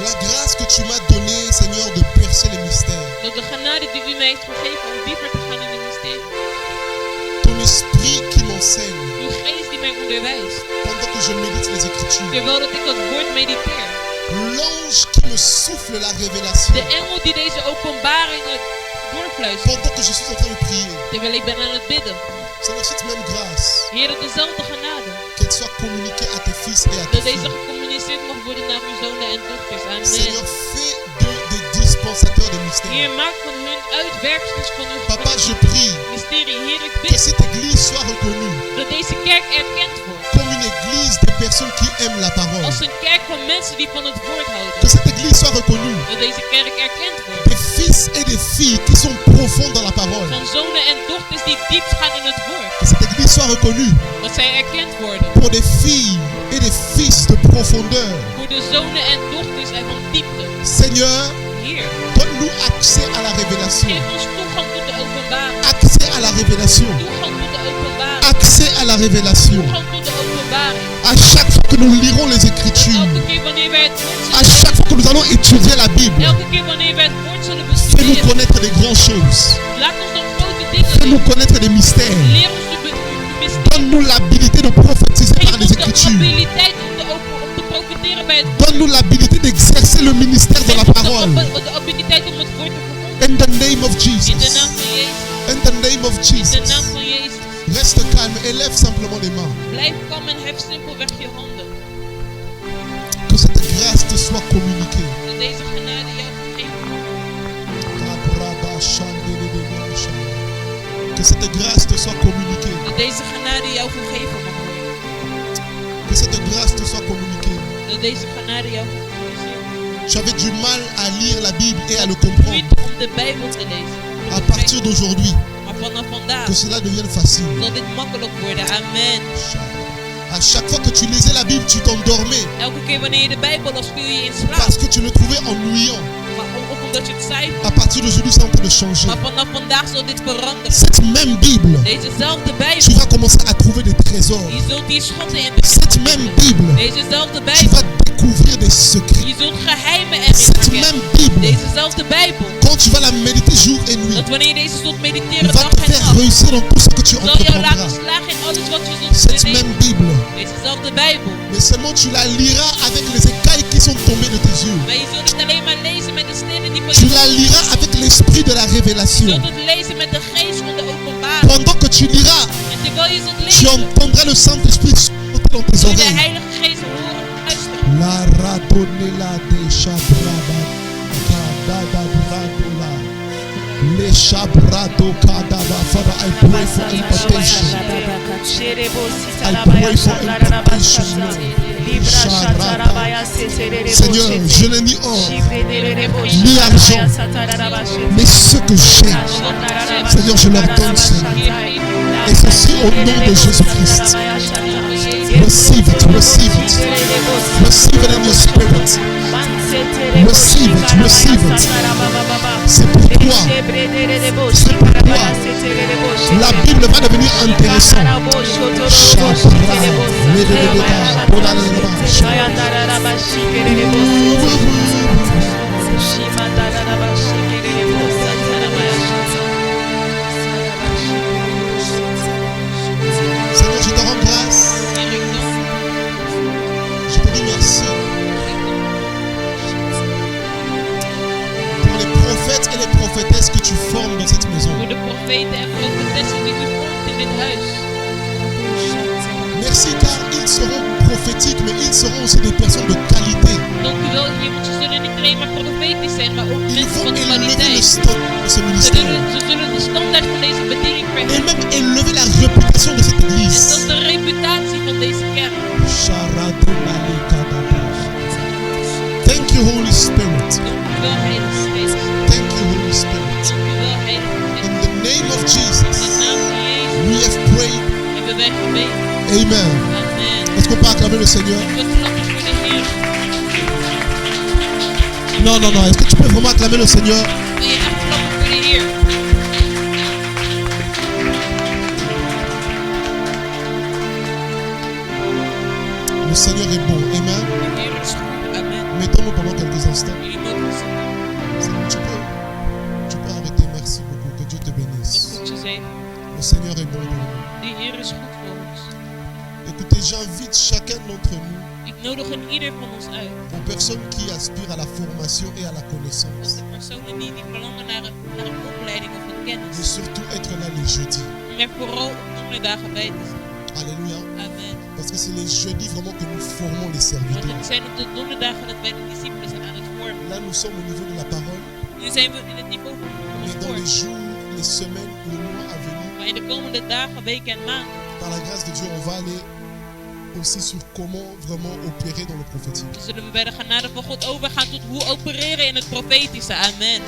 La grâce que tu m'as donnée, Seigneur, de percer les mystères. Dat de genade die u mij heeft gegeven om dieper te gaan in de mysterie. Ton esprit qui m'enseigne. Uw geest die mij onderwijst. Pendant que je médite les Écritures. Terwijl dat ik het woord mediteer. L'ange qui me souffle la révélation. De engel die deze openbaringen doorfluistert. Pendant que je suis en train de prier. Terwijl ik ben aan het bidden. Seigneur, cette même grâce. Heer, dat dezelfde genade. Qu'elle soit communiquée à tes fils et à tes Dat deze filles. gecommuniceerd mag worden naar uw zonen en dochters. Amen. Seigneur, fais d'eux des dispensateurs des mystères. Heer, maak van hun uitwerpsters van uw Papa, je prie mysterie. Heer, ik que bid cette église soit reconnue dat deze kerk erkend wordt. comme une église des personnes qui aiment la parole. Als een kerk van mensen die van het woord Que houden. cette église soit reconnue Dat deze kerk erkend wordt. des fils et des filles qui sont profonds dans la parole. Van zonen en dochters die diep gaan in het woord. Que cette église soit reconnue Dat zij erkend worden. pour des filles et des fils de profondeur. Voor de zonen en dochters en van diepte. Seigneur, Heer, donne-nous accès à la révélation. geef ons toegang tot de openbaring. Accès à la révélation. Toegang tot de openbaring. Accès à la révélation. Toegang tot de openbaring. À chaque fois que nous lirons les Écritures, Elke keer wanneer wij het woord à zullen, chaque fois que nous allons étudier la Bible, elke keer wanneer wij het woord zullen fais-nous bestuderen, connaître les grandes choses. laat ons dan grote dingen Fais-nous doen. connaître les mystères. Leer ons de mysterie. Donne-nous l'habilité de prophétiser Geef par les ons de Écritures. abiliteit om te profiteren bij het woord. Donne-nous l'habilité d'exercer le ministère de Geef la ons parole. de abiliteit om het woord te verkondigen. In the name of In de Jesus. naam van Jezus. In the name of In de Jesus. naam van Jezus. Reste calme, élève simplement les mains. Blijf kalm en hef simpelweg je handen. Que cette grâce te soit communiquée. Dat deze genade jou gegeven wordt. Que cette grâce te soit communiquée. Dat deze genade jou gegeven mag worden. Que cette grâce te soit communiquée. Dat deze genade jou gecommuniceerd wordt. J'avais du mal à lire la Bible et à le comprendre. Moeite om de Bijbel te lezen. À partir d'aujourd'hui, Maar vanaf vandaag que cela devienne facile. zal dit makkelijk worden. Amen. À chaque fois que tu lisais la Bible, tu t'endormais Elke keer wanneer je de Bijbel las, viel je in slaap. parce que tu le trouvais ennuyant. Of omdat je het saai vond. À partir d'aujourd'hui, c'est en train de changer. Maar vanaf vandaag zal dit veranderen. Cette même Bible, Dezezelfde tu Bijbel. vas commencer à trouver des trésors. Je zult die schatten in de Cette même Bible, Dezezelfde tu Bijbel. vas découvrir des secrets. Je zult geheimen erin Cette herkennen. même Bible, Dezezelfde Bijbel. quand tu vas la méditer jour et nuit, Dat wanneer je deze zult il mediteren va dag te en faire nacht, réussir dans tout ce que tu zal jou laten entreprendras. slagen in alles wat je zult Cette ondernemen. même Bible, Dezezelfde Bijbel. mais seulement tu la liras avec les écailles qui sont tombées de tes yeux. Maar je zult het alleen maar lezen met de stenen die van Tu je la liras avec l'esprit de la Je révélation. zult het lezen met de geest van de openbaring. Pendant que tu liras, En terwijl je zult tu lezen, entendras le Saint-Esprit sauter dans tes zul je de oreilles. Heilige Geest horen luisteren. La radonela de shabraba. Father, I pray for impartation. I pray for impartation, Lord. Seigneur, je n'ai ni or, ni argent, mais ce que j'ai, Seigneur, je leur donne, Seigneur. Et ceci au nom de Jésus-Christ. Receive it, receive it. Receive it in your spirit. Receive it, receive it. C'est pourquoi la Bible va devenir intéressante. Seigneur, je te rends grâce. Je te dis merci pour les prophètes et les prophétesses que tu formes dans cette maison. Voor de profeten en profetessen die u vormt in dit huis. Merci car ils seront prophétiques, mais ils seront aussi des personnes de qualité. Dank u wel, Heer, want ze zullen niet alleen maar profetisch zijn, maar ook Ils mensen vont van élever le kwaliteit. stock de ce ministère. Ze zullen de standaard van deze bediening Et verheffen. même élever la réputation de cette En dat église. is de reputatie van deze kerk. Thank you, Holy Spirit. Dank u wel, Heilige Geest. Thank you, Holy Spirit. Dank u wel, Heilige Geest. In the name of In Jesus, de naam van Jezus we have prayed. hebben wij gebeden. Amen. Amen. Est-ce qu'on peut acclamer le Seigneur? We klappen voor de Heer. Non, non, non. Est-ce que tu peux vraiment acclamer le Seigneur? Wil je echt klappen voor de Heer? Le Seigneur est bon. Amen. De Heer is goed. Amen. Mettons-nous pendant quelques instants. Jullie mogen zitten. Seigneur, tu peux arrêter. Merci beaucoup. Que Dieu te Dat bénisse. God je zegen. Le Seigneur est bon pour nous. De Heer is goed voor ons. Écoutez, j'invite chacun d'entre nous, Ik nodig een ieder van ons uit. aux personnes qui aspirent à la formation et à la Als connaissance, de personen die verlangen naar een opleiding of een de kennis. surtout être là les jeudis. Om er vooral op donderdagen bij te zijn. Alléluia. Amen. Parce que c'est les jeudis vraiment que nous formons les Want serviteurs. het zijn op de donderdagen dat wij de discipelen zijn aan het vormen. Là, nous sommes au niveau de la parole, Nu zijn we in het niveau van mais het dans les woord. jours, les semaines, les mois à venir, Maar in de komende dagen, weken en maanden par la grâce de Dieu, on va aller aussi sur comment vraiment opérer dans le prophétique. zullen we bij de genade van God overgaan tot hoe opereren in het profetische. Amen.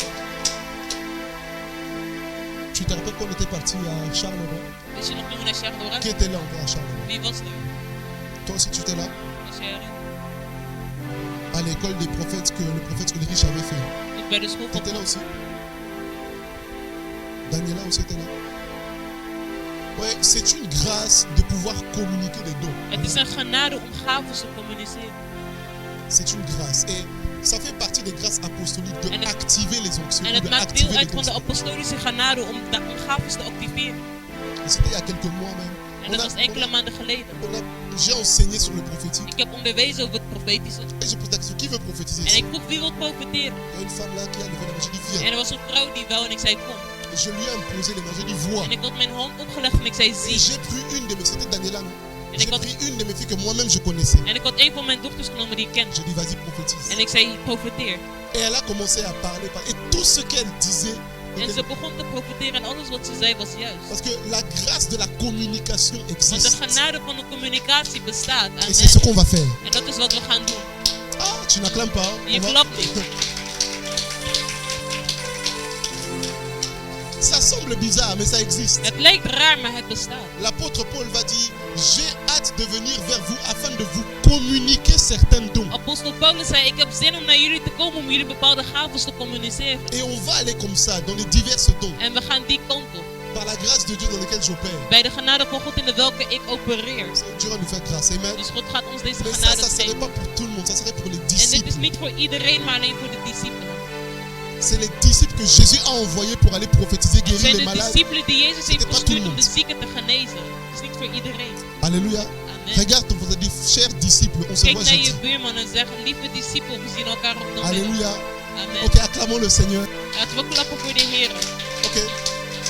Tu te rappelles qu'on était parti à Charleroi? Weet je nog toen we naar Charleroi? Qui était là encore à Charleroi? Wie was er? Toi aussi, tu étais là? Was je erin? À l'école des prophètes que le prophète Ulrich avait fait. Dus bij de school Tu van étais là aussi? Daniela aussi était là? Ouais, c'est une grâce de pouvoir communiquer les dons. Het is een genade om gaven te communiceren. C'est une grâce. Et ça fait partie des grâces apostoliques En het- d'activer les onctions. En ou het de maakt activer deel les uit van dons. de apostolische genade om gaven te activeren. Et c'était il y a quelques mois même. En dat was enkele maanden geleden. J'ai enseigné sur le prophétique. Ik heb onderwezen over het profetische. Et je pose la question, qui veut prophétiser En ici? ik vroeg wie wil profeteren. Il y a une femme là qui a levé la main. J'ai dit, En viens. er was een vrouw die wel en ik zei kom. Et je lui ai imposé les mains. J'ai dit, vois. En ik had mijn hand opgelegd en ik zei Et zie. j'ai pris une de mes... C'était Daniela, non? En J'ai ik had, pris une de mes filles que moi-même je connaissais. en ik had een van mijn dochters genomen die ik kende. J'ai dit, vas-y, prophétise. En ik zei profeteer. Et elle a commencé à parler. Et tout ce qu'elle disait... En ze begon te profeteren en alles wat ze zei was juist. Parce que la grâce de la communication Want de existe. genade van de communicatie bestaat. Et c'est ce Amen. qu'on va faire. En dat is wat we gaan doen. Ah, tu n'acclames pas. Hein? Je On va- klapt niet. Ça semble bizarre, mais ça existe. Het lijkt raar, maar het bestaat. L'apôtre Paul va dire, j'ai hâte de venir vers vous afin de vous communiquer certains dons. Apostel Paulus zei, ik heb zin om naar jullie te komen om jullie bepaalde gaven te communiceren. Et on va aller comme ça, dans les diverses dons, En we gaan die kant op. par la grâce de Dieu dans lesquels j'opère. Bij de genade van God in de welke ik opereer. Dieu va nous faire grâce, amen. Dus God gaat ons deze Mais ça, genade ça ne serait geven. pas pour tout le monde, ça serait pour les En dit is disciples. niet voor iedereen, maar alleen voor de discipelen. C'est les disciples que Jésus a envoyés pour aller prophétiser, Het guérir zijn les de malades. discipelen die Jezus heeft C'était pas tout le gestuurd om de monde. zieken te genezen. Het is niet voor iedereen. Alléluia. Amen. Regarde ton voisin, dis, chers disciples, on se Kijk voit naar jeudi. je buurman en zeg, lieve discipel, we zien elkaar op donderdag. Alléluia. Amen. Ok, acclamons le Seigneur. Laten we klappen voor de Heer. Ok.